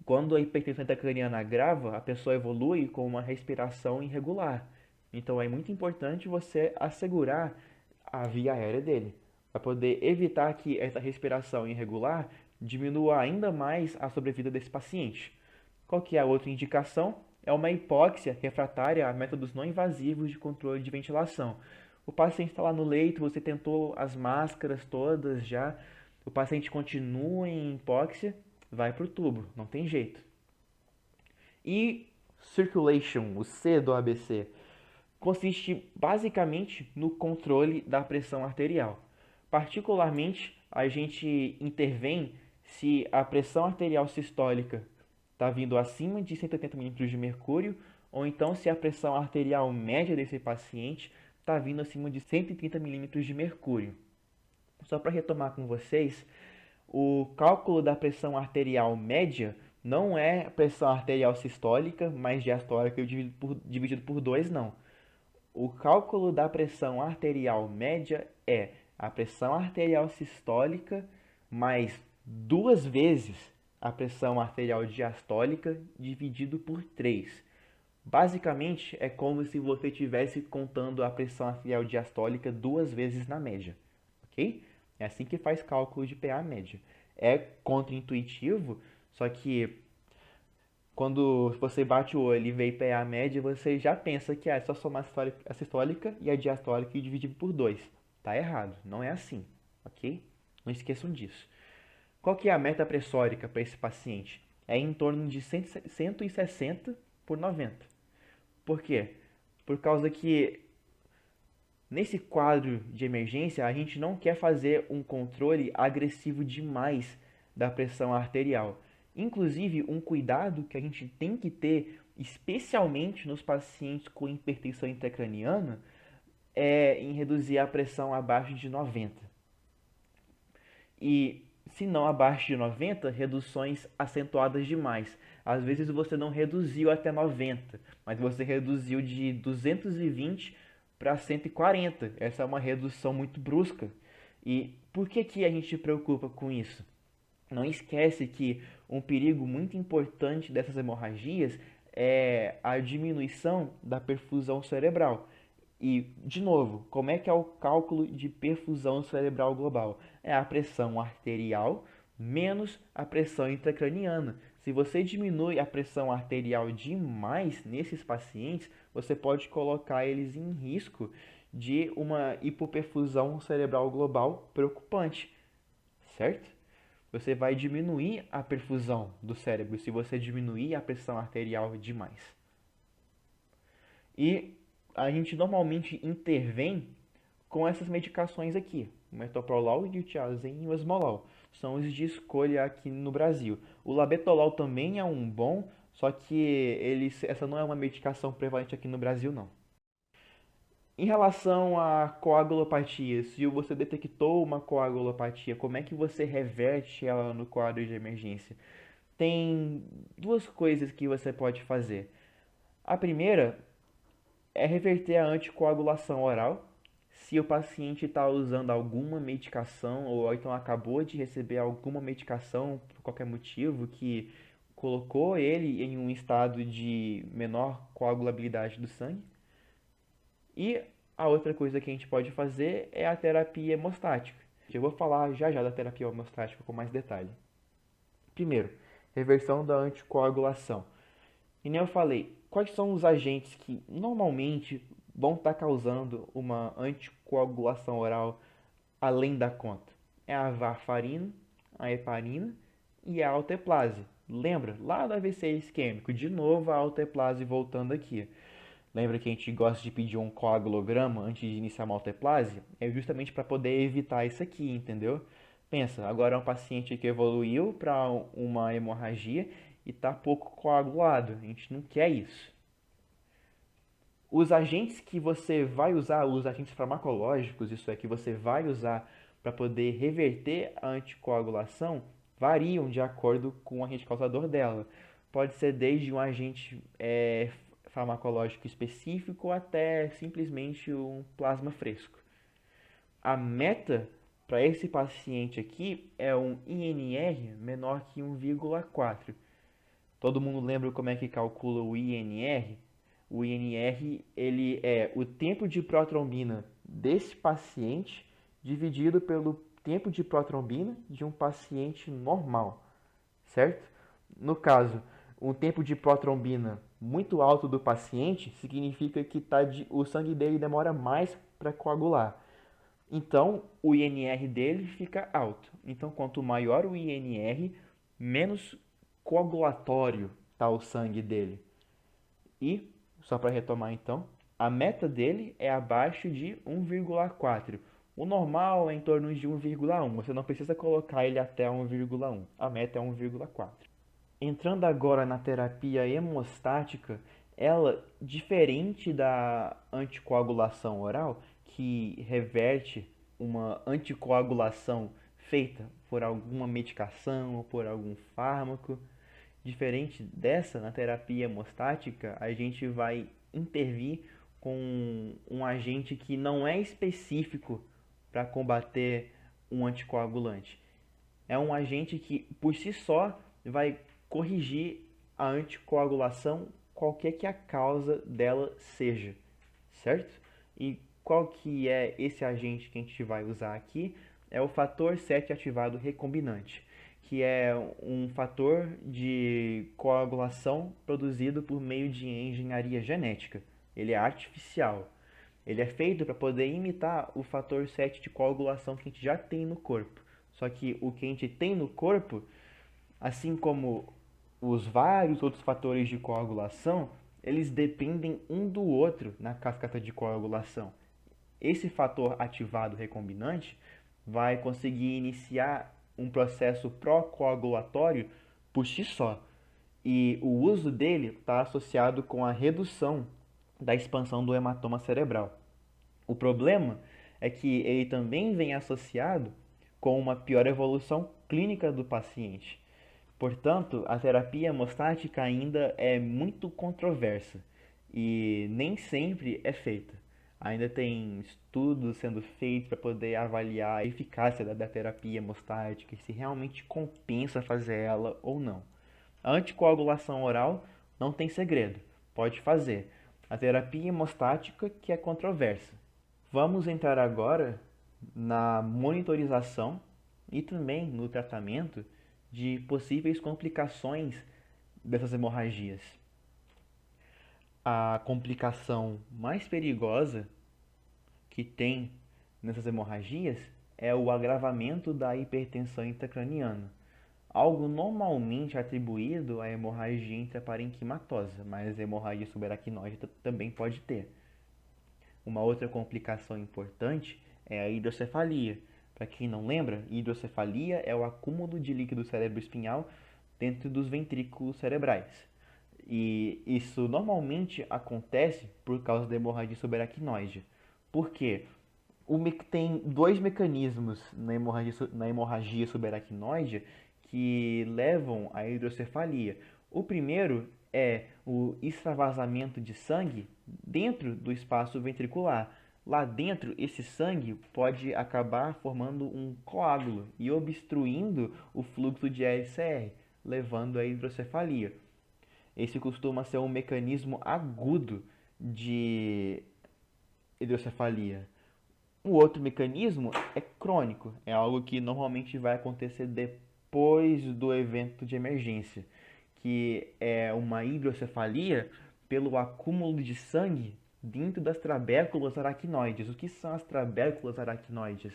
quando a hipertensão intracraniana agrava, a pessoa evolui com uma respiração irregular. Então é muito importante você assegurar a via aérea dele, para poder evitar que essa respiração irregular diminua ainda mais a sobrevida desse paciente. Qual que é a outra indicação? É uma hipóxia refratária a métodos não invasivos de controle de ventilação. O paciente está lá no leito, você tentou as máscaras todas já, o paciente continua em hipóxia, vai para o tubo, não tem jeito. E circulation, o C do ABC, consiste basicamente no controle da pressão arterial. Particularmente, a gente intervém se a pressão arterial sistólica está vindo acima de 180 milímetros de mercúrio, ou então se a pressão arterial média desse paciente está vindo acima de 130 milímetros de mercúrio. Só para retomar com vocês, o cálculo da pressão arterial média não é pressão arterial sistólica mais diastólica dividido por 2, não. O cálculo da pressão arterial média é a pressão arterial sistólica mais 2 vezes a pressão arterial diastólica dividido por 3. Basicamente, é como se você estivesse contando a pressão arterial diastólica 2 vezes na média, ok? É assim que faz cálculo de PA média. É contraintuitivo, só que quando você bate o olho e vê PA média, você já pensa que é só somar a sistólica e a diastólica e dividir por 2. Tá errado, não é assim, ok? Não esqueçam disso. Qual que é a meta pressórica para esse paciente? É em torno de 160 por 90. Por quê? Por causa que nesse quadro de emergência a gente não quer fazer um controle agressivo demais da pressão arterial. Inclusive, um cuidado que a gente tem que ter, especialmente nos pacientes com hipertensão intracraniana, é em reduzir a pressão abaixo de 90. E se não abaixo de 90, reduções acentuadas demais. Às vezes você não reduziu até 90, mas você reduziu de 220 para 140. Essa é uma redução muito brusca. E por que a gente se preocupa com isso? Não esquece que um perigo muito importante dessas hemorragias é a diminuição da perfusão cerebral. E, de novo, como é que é o cálculo de perfusão cerebral global? É a pressão arterial menos a pressão intracraniana. Se você diminui a pressão arterial demais nesses pacientes, você pode colocar eles em risco de uma hipoperfusão cerebral global preocupante, certo? Você vai diminuir a perfusão do cérebro se você diminuir a pressão arterial demais. E a gente normalmente intervém com essas medicações aqui, o metoprolol, o diltiazem e o esmolol. São os de escolha aqui no Brasil. O labetalol também é um bom, só que essa não é uma medicação prevalente aqui no Brasil, não. Em relação à coagulopatia, se você detectou uma coagulopatia, como é que você reverte ela no quadro de emergência? Tem duas coisas que você pode fazer. A primeira é reverter a anticoagulação oral. Se o paciente está usando alguma medicação ou então acabou de receber alguma medicação por qualquer motivo que colocou ele em um estado de menor coagulabilidade do sangue. E a outra coisa que a gente pode fazer é a terapia hemostática. Eu vou falar já já da terapia hemostática com mais detalhe. Primeiro, reversão da anticoagulação. E nem eu falei, quais são os agentes que normalmente vão estar causando uma anticoagulação oral além da conta? É a varfarina, a heparina e a alteplase. Lembra? Lá do AVC isquêmico, de novo a alteplase voltando aqui. Lembra que a gente gosta de pedir um coagulograma antes de iniciar uma alteplase? É justamente para poder evitar isso aqui, entendeu? Pensa, agora é um paciente que evoluiu para uma hemorragia e está pouco coagulado. A gente não quer isso. Os agentes que você vai usar, os agentes farmacológicos, isso é, que você vai usar para poder reverter a anticoagulação, variam de acordo com o agente causador dela. Pode ser desde um agente farmacológico específico até simplesmente um plasma fresco. A meta para esse paciente aqui é um INR menor que 1,4. Todo mundo lembra como é que calcula o INR? O INR ele é o tempo de protrombina desse paciente dividido pelo tempo de protrombina de um paciente normal, certo? No caso, um tempo de protrombina muito alto do paciente significa que o sangue dele demora mais para coagular. Então, o INR dele fica alto. Então, quanto maior o INR, menos coagulatório está o sangue dele. E, só para retomar então, a meta dele é abaixo de 1,4. O normal é em torno de 1,1. Você não precisa colocar ele até 1,1. A meta é 1,4. Entrando agora na terapia hemostática, ela, diferente da anticoagulação oral, que reverte uma anticoagulação feita por alguma medicação ou por algum fármaco, diferente dessa, na terapia hemostática, a gente vai intervir com um agente que não é específico para combater um anticoagulante. É um agente que, por si só, vai corrigir a anticoagulação, qualquer que a causa dela seja, certo? E qual que é esse agente que a gente vai usar aqui? É o fator 7 ativado recombinante, que é um fator de coagulação produzido por meio de engenharia genética. Ele é artificial. Ele é feito para poder imitar o fator 7 de coagulação que a gente já tem no corpo. Só que o que a gente tem no corpo, assim como os vários outros fatores de coagulação, eles dependem um do outro na cascata de coagulação. Esse fator ativado recombinante vai conseguir iniciar um processo pró-coagulatório por si só. E o uso dele está associado com a redução da expansão do hematoma cerebral. O problema é que ele também vem associado com uma pior evolução clínica do paciente. Portanto, a terapia hemostática ainda é muito controversa e nem sempre é feita. Ainda tem estudos sendo feitos para poder avaliar a eficácia da terapia hemostática e se realmente compensa fazer ela ou não. A anticoagulação oral não tem segredo, pode fazer. A terapia hemostática que é controversa. Vamos entrar agora na monitorização e também no tratamento de possíveis complicações dessas hemorragias. A complicação mais perigosa que tem nessas hemorragias é o agravamento da hipertensão intracraniana, algo normalmente atribuído à hemorragia intraparenquimatosa, mas a hemorragia subaracnoide também pode ter. Uma outra complicação importante é a hidrocefalia. Para quem não lembra, hidrocefalia é o acúmulo de líquido cerebroespinhal dentro dos ventrículos cerebrais. E isso normalmente acontece por causa da hemorragia subaracnoide. Por quê? Tem dois mecanismos na hemorragia subaracnoide que levam à hidrocefalia. O primeiro é o extravasamento de sangue dentro do espaço ventricular. Lá dentro, esse sangue pode acabar formando um coágulo e obstruindo o fluxo de LCR, levando à hidrocefalia. Esse costuma ser um mecanismo agudo de hidrocefalia. O outro mecanismo é crônico, é algo que normalmente vai acontecer depois do evento de emergência, que é uma hidrocefalia pelo acúmulo de sangue dentro das trabéculas aracnoides. O que são as trabéculas aracnoides?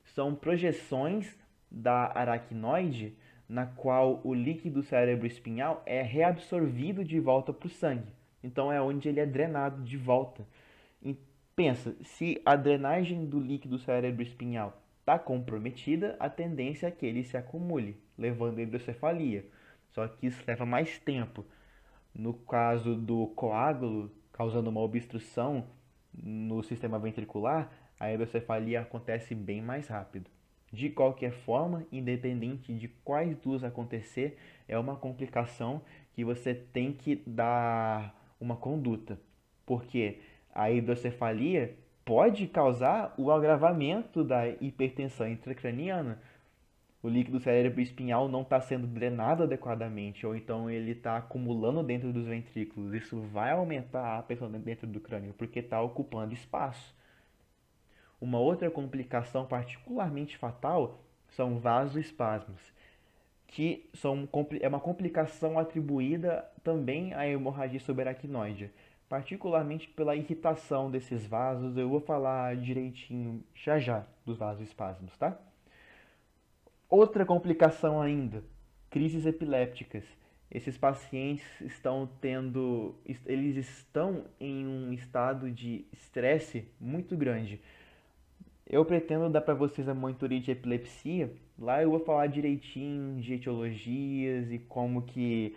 São projeções da aracnoide na qual o líquido cerebroespinhal é reabsorvido de volta para o sangue. Então é onde ele é drenado de volta. E pensa, se a drenagem do líquido cerebroespinhal está comprometida, a tendência é que ele se acumule, levando à hidrocefalia. Só que isso leva mais tempo. No caso do coágulo, causando uma obstrução no sistema ventricular, a hidrocefalia acontece bem mais rápido. De qualquer forma, independente de quais duas acontecer, é uma complicação que você tem que dar uma conduta, porque a hidrocefalia pode causar o agravamento da hipertensão intracraniana. O líquido cerebroespinhal não está sendo drenado adequadamente, ou então ele está acumulando dentro dos ventrículos. Isso vai aumentar a pressão dentro do crânio, porque está ocupando espaço. Uma outra complicação particularmente fatal são vasoespasmos, é uma complicação atribuída também à hemorragia subaracnoide, particularmente pela irritação desses vasos. Eu vou falar direitinho já já dos vasoespasmos, tá? Outra complicação ainda, crises epilépticas. Esses pacientes eles estão em um estado de estresse muito grande. Eu pretendo dar para vocês a monitoria de epilepsia. Lá eu vou falar direitinho de etiologias e como que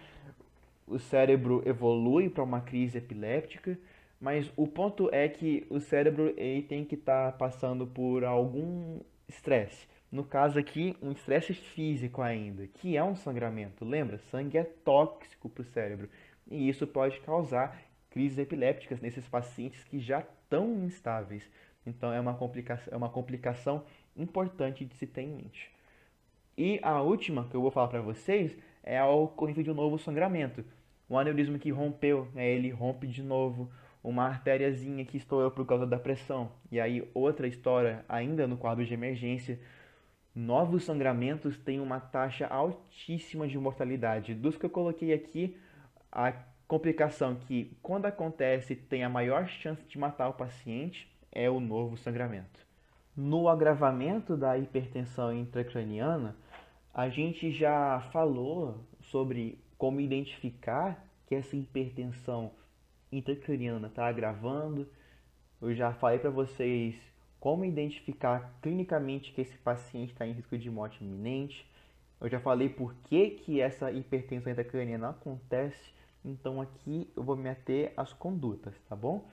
o cérebro evolui para uma crise epiléptica, mas o ponto é que o cérebro ele tem que estar passando por algum estresse. No caso aqui, um estresse físico ainda, que é um sangramento. Lembra? Sangue é tóxico para o cérebro e isso pode causar crises epilépticas nesses pacientes que já estão instáveis. Então é uma complicação importante de se ter em mente. E a última que eu vou falar para vocês é a ocorrência de um novo sangramento. Um aneurisma que rompeu, ele rompe de novo. Uma artériazinha que estourou por causa da pressão. E aí outra história ainda no quadro de emergência. Novos sangramentos têm uma taxa altíssima de mortalidade. Dos que eu coloquei aqui, a complicação que, quando acontece, tem a maior chance de matar o paciente é o novo sangramento. No agravamento da hipertensão intracraniana, a gente já falou sobre como identificar que essa hipertensão intracraniana está agravando. Eu já falei para vocês como identificar clinicamente que esse paciente está em risco de morte iminente. Eu já falei por que essa hipertensão intracraniana acontece. Então aqui eu vou me ater às condutas, tá bom?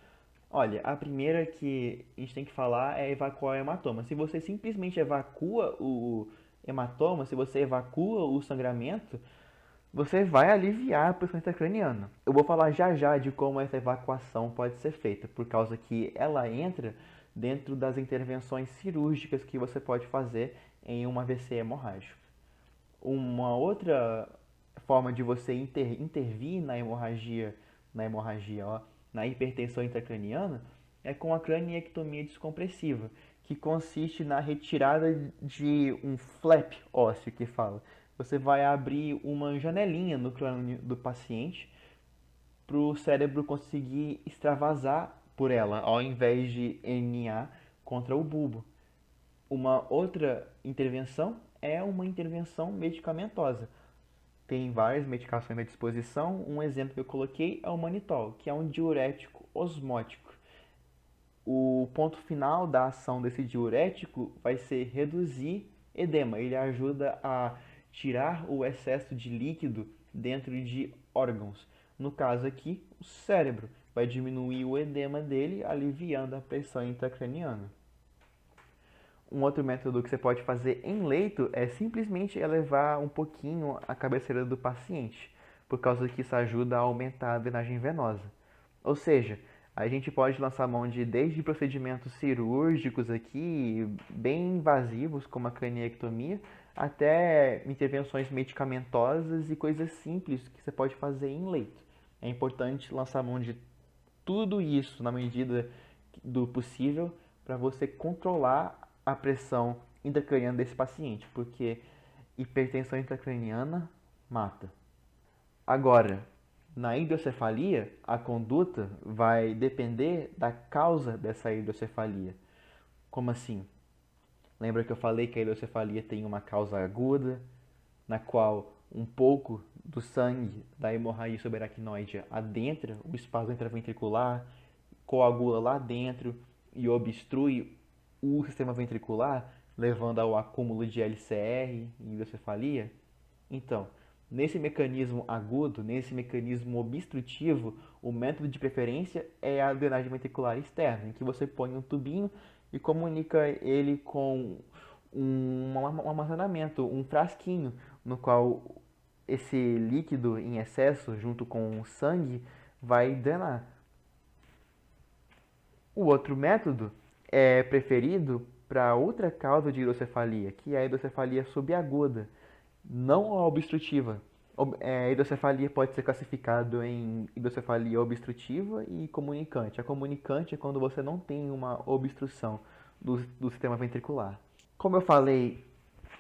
Olha, a primeira que a gente tem que falar é evacuar o hematoma. Se você simplesmente evacua o hematoma, se você evacua o sangramento, você vai aliviar a pressão intracraniana. Eu vou falar já já de como essa evacuação pode ser feita, por causa que ela entra dentro das intervenções cirúrgicas que você pode fazer em um AVC hemorrágico. Uma outra forma de você intervir na hipertensão intracraniana é com a craniectomia descompressiva, que consiste na retirada de um flap ósseo que fala. Você vai abrir uma janelinha no crânio do paciente para o cérebro conseguir extravasar por ela, ao invés de herniar contra o bulbo. Uma outra intervenção é uma intervenção medicamentosa. Tem várias medicações à disposição. Um exemplo que eu coloquei é o manitol, que é um diurético osmótico. O ponto final da ação desse diurético vai ser reduzir edema. Ele ajuda a tirar o excesso de líquido dentro de órgãos. No caso aqui, o cérebro vai diminuir o edema dele, aliviando a pressão intracraniana. Um outro método que você pode fazer em leito é simplesmente elevar um pouquinho a cabeceira do paciente, por causa que isso ajuda a aumentar a drenagem venosa. Ou seja, a gente pode lançar mão de desde procedimentos cirúrgicos aqui, bem invasivos, como a craniectomia, até intervenções medicamentosas e coisas simples que você pode fazer em leito. É importante lançar mão de tudo isso na medida do possível para você controlar a pressão intracraniana desse paciente, porque hipertensão intracraniana mata. Agora, na hidrocefalia, a conduta vai depender da causa dessa hidrocefalia. Como assim? Lembra que eu falei que a hidrocefalia tem uma causa aguda, na qual um pouco do sangue da hemorragia subaracnoide adentra o espaço intraventricular, coagula lá dentro e obstrui o sistema ventricular, levando ao acúmulo de LCR e hidrocefalia? Então, nesse mecanismo agudo, nesse mecanismo obstrutivo, o método de preferência é a drenagem ventricular externa, em que você põe um tubinho e comunica ele com um armazenamento, um frasquinho, no qual esse líquido em excesso, junto com o sangue, vai drenar. O outro método é preferido para outra causa de hidrocefalia, que é a hidrocefalia subaguda, não a obstrutiva. A hidrocefalia pode ser classificada em hidrocefalia obstrutiva e comunicante. A comunicante é quando você não tem uma obstrução do sistema ventricular. Como eu falei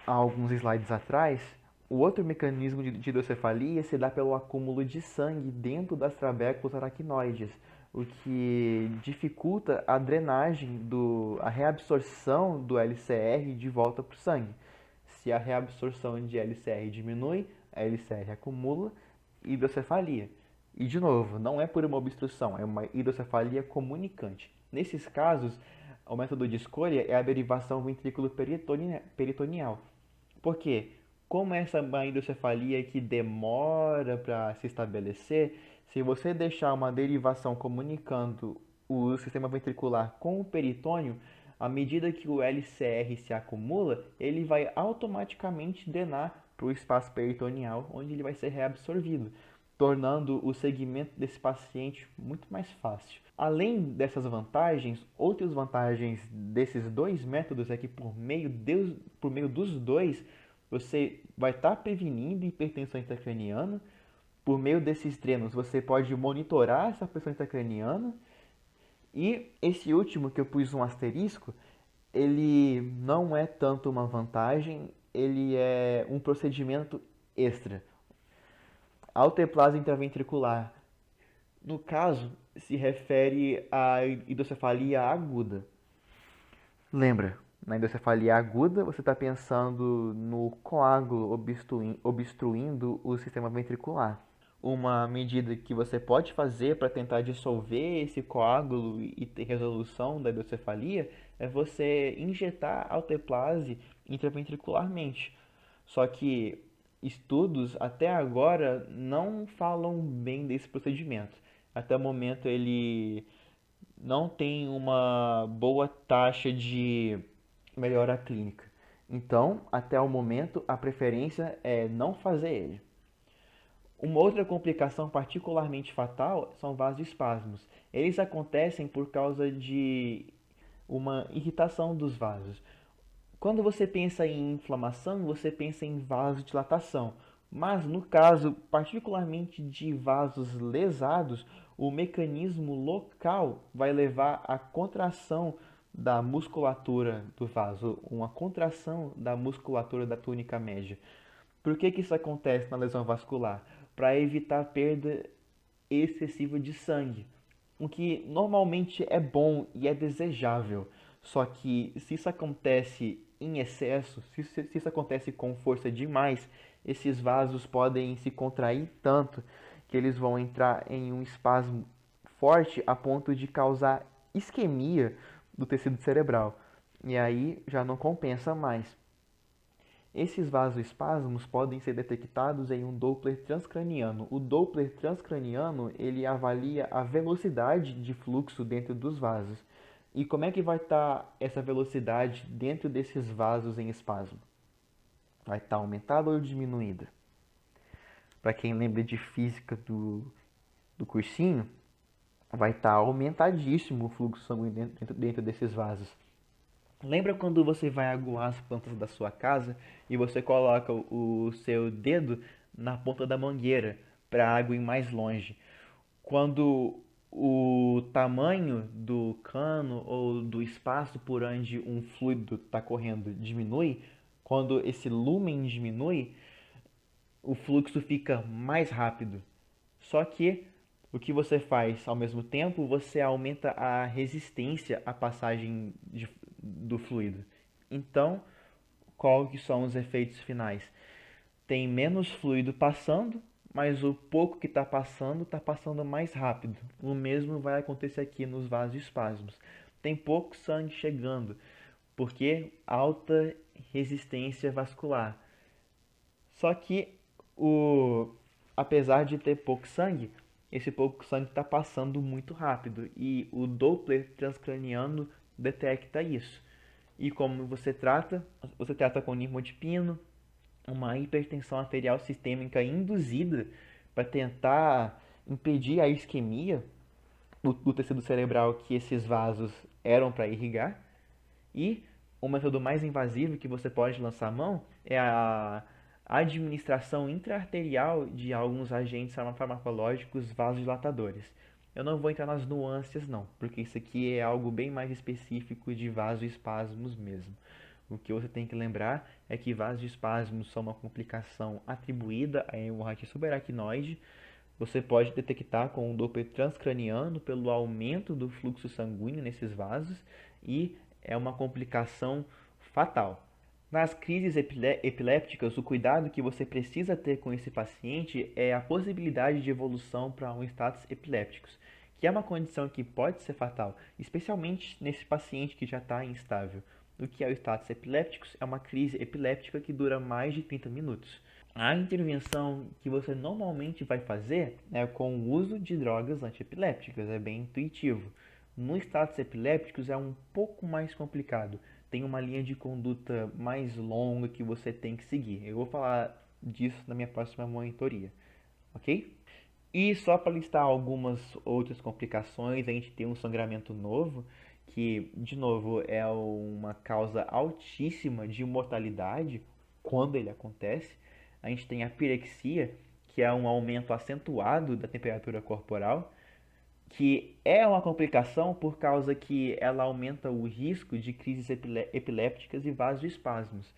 há alguns slides atrás, o outro mecanismo de hidrocefalia se dá pelo acúmulo de sangue dentro das trabéculas aracnoides, o que dificulta a drenagem, a reabsorção do LCR de volta para o sangue. Se a reabsorção de LCR diminui, a LCR acumula hidrocefalia. E, de novo, não é por uma obstrução, é uma hidrocefalia comunicante. Nesses casos, o método de escolha é a derivação ventrículo-peritoneal. Por quê? Como essa é uma hidrocefalia que demora para se estabelecer, se você deixar uma derivação comunicando o sistema ventricular com o peritônio, à medida que o LCR se acumula, ele vai automaticamente drenar para o espaço peritoneal, onde ele vai ser reabsorvido, tornando o segmento desse paciente muito mais fácil. Além dessas vantagens, outras vantagens desses dois métodos é que por meio dos dois, Você vai estar prevenindo hipertensão intracraniana. Por meio desses treinos, você pode monitorar essa pressão intracraniana. E esse último, que eu pus um asterisco, ele não é tanto uma vantagem, ele é um procedimento extra. Autoplase intraventricular, no caso, se refere à hidrocefalia aguda. Lembra, na hidrocefalia aguda você está pensando no coágulo obstruindo o sistema ventricular. Uma medida que você pode fazer para tentar dissolver esse coágulo e ter resolução da hidrocefalia é você injetar alteplase intraventricularmente. Só que estudos até agora não falam bem desse procedimento. Até o momento ele não tem uma boa taxa de melhora clínica. Então, até o momento, a preferência é não fazer ele. Uma outra complicação particularmente fatal são vasoespasmos. Eles acontecem por causa de uma irritação dos vasos. Quando você pensa em inflamação, você pensa em vasodilatação. Mas no caso, particularmente de vasos lesados, o mecanismo local vai levar à contração da musculatura do vaso, uma contração da musculatura da túnica média. Por que isso acontece na lesão vascular? Para evitar perda excessiva de sangue, o que normalmente é bom e é desejável. Só que se isso acontece em excesso, se isso acontece com força demais, esses vasos podem se contrair tanto que eles vão entrar em um espasmo forte a ponto de causar isquemia do tecido cerebral. E aí já não compensa mais. Esses vasoespasmos podem ser detectados em um Doppler transcraniano. O Doppler transcraniano ele avalia a velocidade de fluxo dentro dos vasos. E como é que vai estar essa velocidade dentro desses vasos em espasmo? Vai estar aumentada ou diminuída? Para quem lembra de física do cursinho, vai estar aumentadíssimo o fluxo sanguíneo dentro desses vasos. Lembra quando você vai aguar as plantas da sua casa e você coloca o seu dedo na ponta da mangueira para a água ir mais longe? Quando o tamanho do cano ou do espaço por onde um fluido está correndo diminui, quando esse lumen diminui, o fluxo fica mais rápido. Só que o que você faz ao mesmo tempo, você aumenta a resistência à passagem do fluido. Então, qual que são os efeitos finais? Tem menos fluido passando, mas o pouco que está passando mais rápido. O mesmo vai acontecer aqui nos vasoespasmos. Tem pouco sangue chegando, porque alta resistência vascular. Só que apesar de ter pouco sangue, esse pouco sangue está passando muito rápido e o Doppler transcraniano detecta isso. E como você trata? Você trata com nifedipino, uma hipertensão arterial sistêmica induzida para tentar impedir a isquemia do tecido cerebral que esses vasos eram para irrigar. E o método mais invasivo que você pode lançar a mão é a administração intraarterial de alguns agentes farmacológicos vasodilatadores. Eu não vou entrar nas nuances não, porque isso aqui é algo bem mais específico de vasoespasmos mesmo. O que você tem que lembrar é que vasoespasmos são uma complicação atribuída à hemorragia subaracnoide. Você pode detectar com um Doppler transcraniano pelo aumento do fluxo sanguíneo nesses vasos e é uma complicação fatal. Nas crises epilépticas, o cuidado que você precisa ter com esse paciente é a possibilidade de evolução para um status epilépticos, que é uma condição que pode ser fatal, especialmente nesse paciente que já está instável. O que é o status epilépticos? É uma crise epiléptica que dura mais de 30 minutos. A intervenção que você normalmente vai fazer é com o uso de drogas antiepilépticas, é bem intuitivo. No status epilépticos é um pouco mais complicado, tem uma linha de conduta mais longa que você tem que seguir. Eu vou falar disso na minha próxima monitoria, ok? E só para listar algumas outras complicações, a gente tem um sangramento novo, que, de novo, é uma causa altíssima de mortalidade. quando ele acontece. A gente tem a pirexia, que é um aumento acentuado da temperatura corporal, que é uma complicação por causa que ela aumenta o risco de crises epilépticas e vasoespasmos.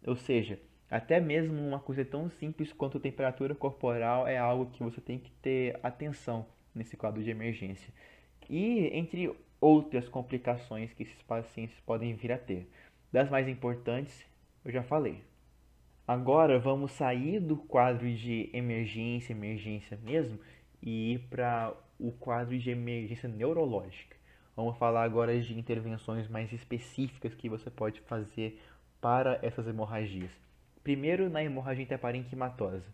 Ou seja, até mesmo uma coisa tão simples quanto temperatura corporal é algo que você tem que ter atenção nesse quadro de emergência. E entre outras complicações que esses pacientes podem vir a ter. Das mais importantes, eu já falei. Agora vamos sair do quadro de emergência, emergência mesmo, e ir para o quadro de emergência neurológica. Vamos falar agora de intervenções mais específicas que você pode fazer para essas hemorragias. Primeiro, na hemorragia intraparenquimatosa.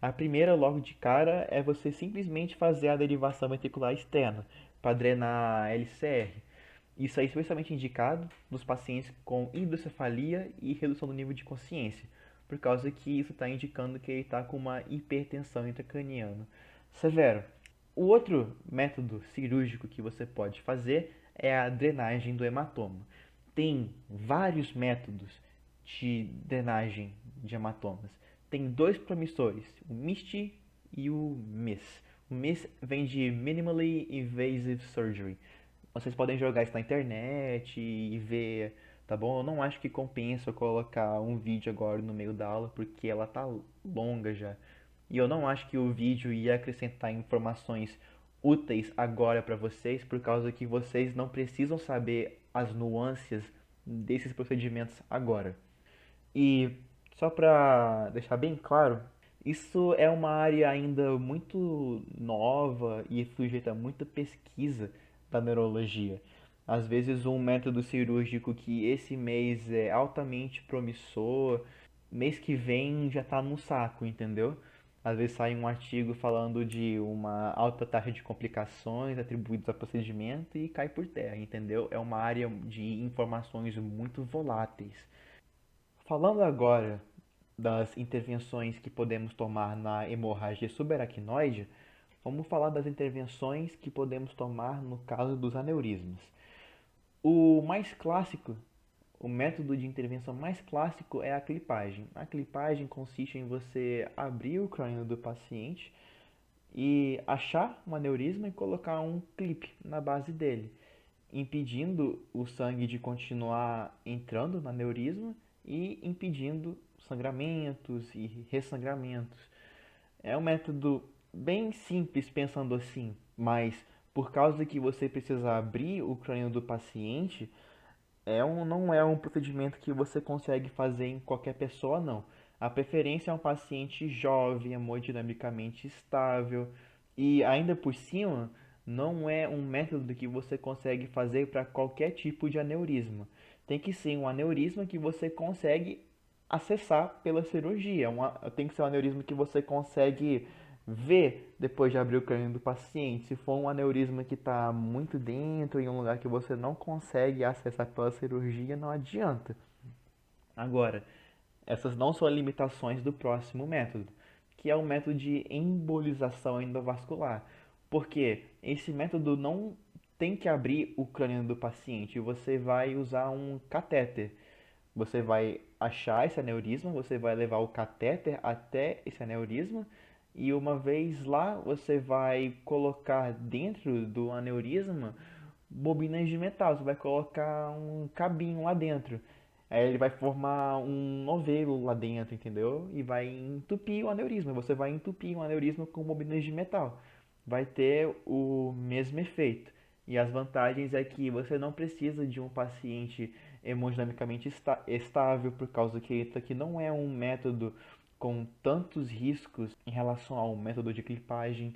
A primeira, logo de cara, é você simplesmente fazer a derivação ventricular externa para drenar a LCR. Isso é especialmente indicado nos pacientes com hidrocefalia e redução do nível de consciência, por causa que isso está indicando que ele está com uma hipertensão intracraniana severa. O outro método cirúrgico que você pode fazer é a drenagem do hematoma. Tem vários métodos de drenagem de hematomas. Tem dois promissores, o MIST e o MIS. O MIS vem de Minimally Invasive Surgery. Vocês podem jogar isso na internet e ver, tá bom? Eu não acho que compensa eu colocar um vídeo agora no meio da aula, porque ela tá longa já. E eu não acho que o vídeo ia acrescentar informações úteis agora para vocês, por causa que vocês não precisam saber as nuances desses procedimentos agora. E só para deixar bem claro, isso é uma área ainda muito nova e sujeita a muita pesquisa da neurologia. Às vezes um método cirúrgico que esse mês é altamente promissor, mês que vem já está no saco, entendeu? Às vezes sai um artigo falando de uma alta taxa de complicações atribuídas ao procedimento e cai por terra, entendeu? É uma área de informações muito voláteis. Falando agora das intervenções que podemos tomar na hemorragia subaracnoide, vamos falar das intervenções que podemos tomar no caso dos aneurismas. O mais clássico, o método de intervenção mais clássico é a clipagem. A clipagem consiste em você abrir o crânio do paciente e achar um aneurisma e colocar um clipe na base dele, impedindo o sangue de continuar entrando no aneurisma e impedindo sangramentos e ressangramentos. É um método bem simples pensando assim, mas por causa que você precisa abrir o crânio do paciente, não é um procedimento que você consegue fazer em qualquer pessoa, não. A preferência é um paciente jovem, hemodinamicamente estável e ainda por cima não é um método que você consegue fazer para qualquer tipo de aneurisma. Tem que ser um aneurisma que você consegue acessar pela cirurgia. Tem que ser um aneurisma que você consegue ver depois de abrir o crânio do paciente. Se for um aneurisma que está muito dentro, em um lugar que você não consegue acessar pela cirurgia, não adianta. Agora, essas não são limitações do próximo método, que é o método de embolização endovascular. Porque esse método não tem que abrir o crânio do paciente, você vai usar um catéter. Você vai achar esse aneurisma, você vai levar o catéter até esse aneurisma e uma vez lá você vai colocar dentro do aneurisma bobinas de metal, você vai colocar um cabinho lá dentro. Aí ele vai formar um novelo lá dentro, entendeu? E vai entupir o aneurisma. Você vai entupir um aneurisma com bobinas de metal. Vai ter o mesmo efeito. E as vantagens é que você não precisa de um paciente hemodinamicamente estável, por causa que isso aqui não é um método com tantos riscos em relação ao método de clipagem.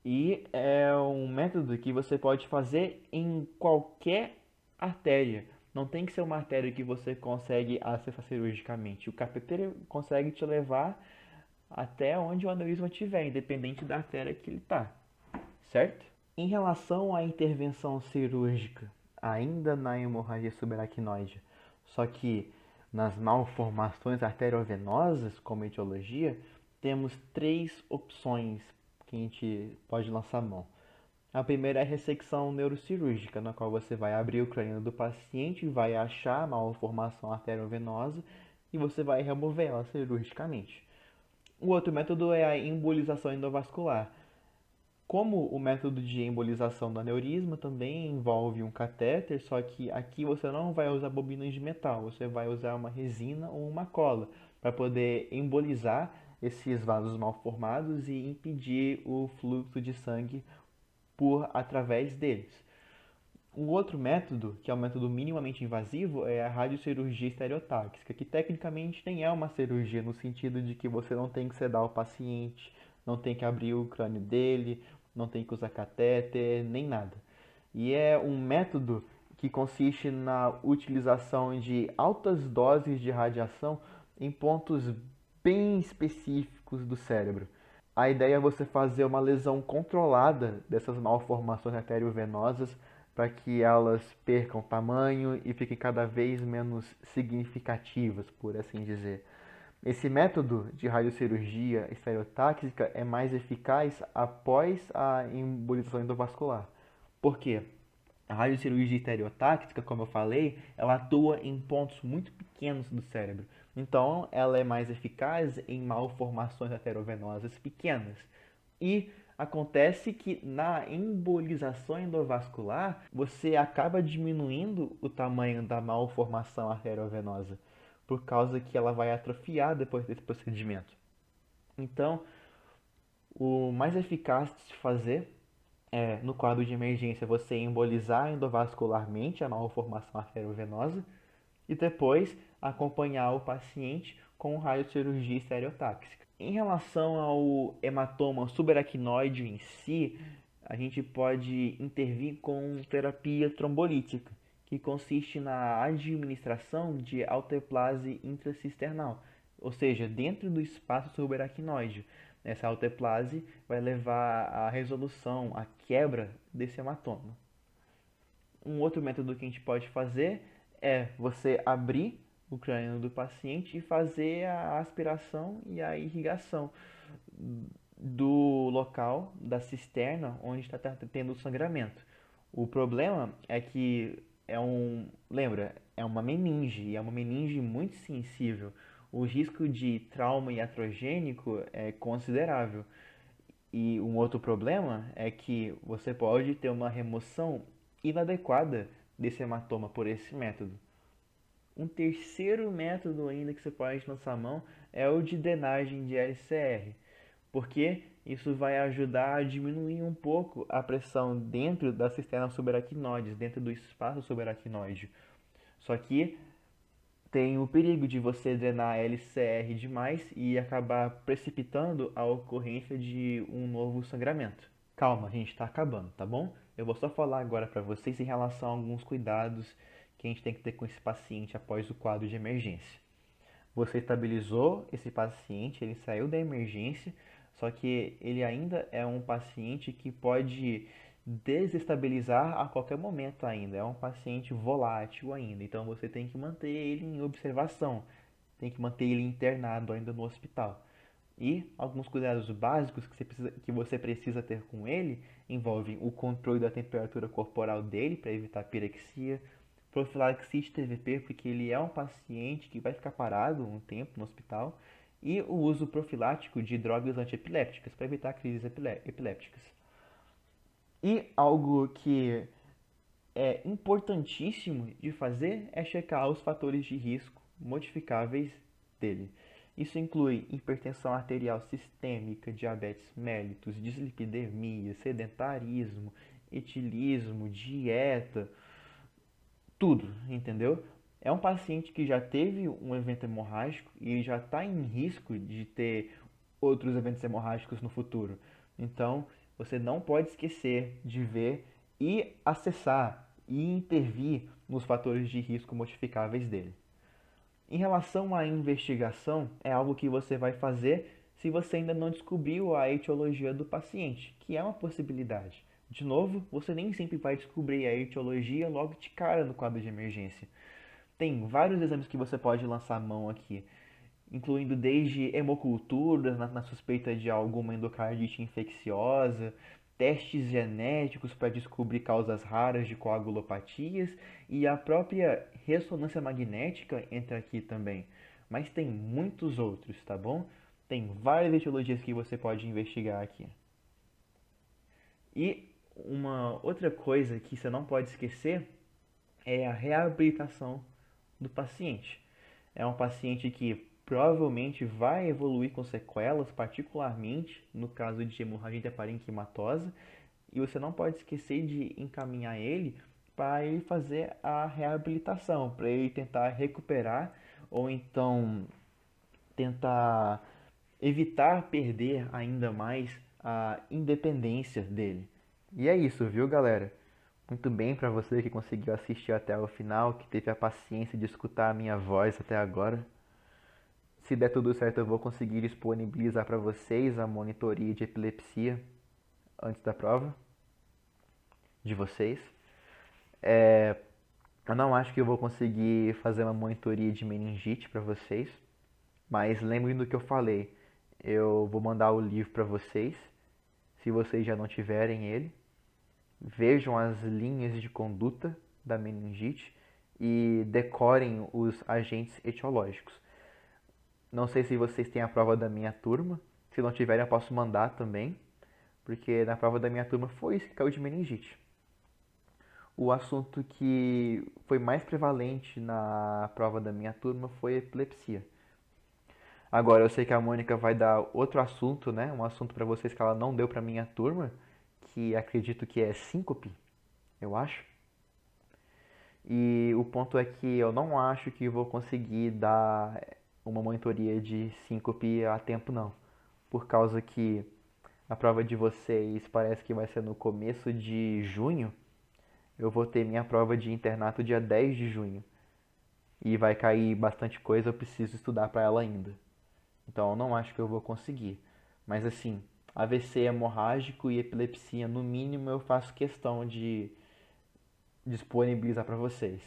E é um método que você pode fazer em qualquer artéria. Não tem que ser uma artéria que você consegue acessar cirurgicamente. O cateter consegue te levar até onde o aneurisma estiver, independente da artéria que ele está, certo? Em relação à intervenção cirúrgica, ainda na hemorragia subaracnoide, só que nas malformações arteriovenosas, como etiologia, temos três opções que a gente pode lançar mão. A primeira é a ressecção neurocirúrgica, na qual você vai abrir o crânio do paciente, vai achar a malformação arteriovenosa e você vai remover ela cirurgicamente. O outro método é a embolização endovascular. Como o método de embolização do aneurisma também envolve um catéter, só que aqui você não vai usar bobinas de metal, você vai usar uma resina ou uma cola para poder embolizar esses vasos mal formados e impedir o fluxo de sangue por através deles. Um outro método, que é o método minimamente invasivo, é a radiocirurgia estereotáxica, que tecnicamente nem é uma cirurgia no sentido de que você não tem que sedar o paciente, não tem que abrir o crânio dele, não tem que usar catéter, nem nada. E é um método que consiste na utilização de altas doses de radiação em pontos bem específicos do cérebro. A ideia é você fazer uma lesão controlada dessas malformações arteriovenosas para que elas percam tamanho e fiquem cada vez menos significativas, por assim dizer. Esse método de radiocirurgia estereotáxica é mais eficaz após a embolização endovascular. Por quê? A radiocirurgia estereotáxica, como eu falei, ela atua em pontos muito pequenos do cérebro. Então, ela é mais eficaz em malformações arteriovenosas pequenas. E acontece que na embolização endovascular, você acaba diminuindo o tamanho da malformação arteriovenosa, por causa que ela vai atrofiar depois desse procedimento. Então, o mais eficaz de se fazer é, no quadro de emergência, você embolizar endovascularmente a malformação arteriovenosa e depois acompanhar o paciente com radiocirurgia estereotáxica. Em relação ao hematoma subaracnoide em si, a gente pode intervir com terapia trombolítica, que consiste na administração de alteplase intracisternal, ou seja, dentro do espaço subaracnoide. Essa alteplase vai levar à resolução, à quebra desse hematoma. Um outro método que a gente pode fazer é você abrir o crânio do paciente e fazer a aspiração e a irrigação do local da cisterna onde está tendo o sangramento. O problema é que lembra, é uma meninge, e é uma meninge muito sensível. O risco de trauma iatrogênico é considerável. E um outro problema é que você pode ter uma remoção inadequada desse hematoma por esse método. Um terceiro método ainda que você pode lançar a mão é o de drenagem de LCR, porque isso vai ajudar a diminuir um pouco a pressão dentro da cisterna subaracnoides, dentro do espaço subaracnoide. Só que tem o perigo de você drenar LCR demais e acabar precipitando a ocorrência de um novo sangramento. Calma, a gente está acabando, tá bom? Eu vou só falar agora para vocês em relação a alguns cuidados que a gente tem que ter com esse paciente após o quadro de emergência. Você estabilizou esse paciente, ele saiu da emergência, só que ele ainda é um paciente que pode desestabilizar a qualquer momento ainda. É um paciente volátil ainda, então você tem que manter ele em observação, tem que manter ele internado ainda no hospital. E alguns cuidados básicos que você precisa ter com ele envolvem o controle da temperatura corporal dele para evitar pirexia, profilaxia de TVP, porque ele é um paciente que vai ficar parado um tempo no hospital, e o uso profilático de drogas antiepilépticas para evitar crises epilépticas. E algo que é importantíssimo de fazer é checar os fatores de risco modificáveis dele. Isso inclui hipertensão arterial sistêmica, diabetes mellitus, dislipidemia, sedentarismo, etilismo, dieta, tudo, entendeu? É um paciente que já teve um evento hemorrágico e ele já está em risco de ter outros eventos hemorrágicos no futuro. Então, você não pode esquecer de ver e acessar e intervir nos fatores de risco modificáveis dele. Em relação à investigação, é algo que você vai fazer se você ainda não descobriu a etiologia do paciente, que é uma possibilidade. De novo, você nem sempre vai descobrir a etiologia logo de cara no quadro de emergência. Tem vários exames que você pode lançar a mão aqui, incluindo desde hemocultura na suspeita de alguma endocardite infecciosa, testes genéticos para descobrir causas raras de coagulopatias e a própria ressonância magnética entra aqui também. mas tem muitos outros, tá bom? Tem várias etiologias que você pode investigar aqui. E uma outra coisa que você não pode esquecer é a reabilitação do paciente. É um paciente que provavelmente vai evoluir com sequelas, particularmente no caso de hemorragia intraparenquimatosa, e você não pode esquecer de encaminhar ele para ele fazer a reabilitação, para ele tentar recuperar ou então tentar evitar perder ainda mais a independência dele. E é isso, viu, galera? Muito bem para você que conseguiu assistir até o final, que teve a paciência de escutar a minha voz até agora. Se der tudo certo, eu vou conseguir disponibilizar para vocês a monitoria de epilepsia antes da prova de vocês. Eu não acho que eu vou conseguir fazer uma monitoria de meningite para vocês, mas lembrem do que eu falei. Eu vou mandar o livro para vocês, se vocês já não tiverem ele. Vejam as linhas de conduta da meningite e decorem os agentes etiológicos. Não sei se vocês têm a prova da minha turma. Se não tiverem, eu posso mandar também, porque na prova da minha turma foi isso que caiu de meningite. O assunto que foi mais prevalente na prova da minha turma foi epilepsia. Agora, eu sei que a Mônica vai dar outro assunto, né? Um assunto para vocês que ela não deu para minha turma, que acredito que é síncope, eu acho. E o ponto é que eu não acho que vou conseguir dar uma monitoria de síncope a tempo, não. Por causa que a prova de vocês parece que vai ser no começo de junho. Eu vou ter minha prova de internato dia 10 de junho. E vai cair bastante coisa, eu preciso estudar para ela ainda. Então eu não acho que eu vou conseguir. Mas assim, AVC hemorrágico e epilepsia, no mínimo, eu faço questão de disponibilizar para vocês.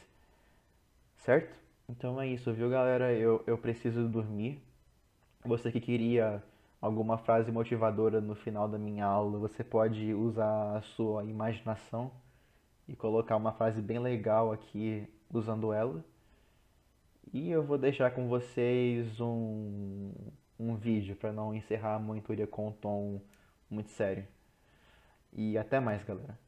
Certo? Então é isso, viu, galera? Eu preciso dormir. Você que queria alguma frase motivadora no final da minha aula, você pode usar a sua imaginação e colocar uma frase bem legal aqui usando ela. E eu vou deixar com vocês um vídeo para não encerrar a monitoria com um tom muito sério. E até mais, galera.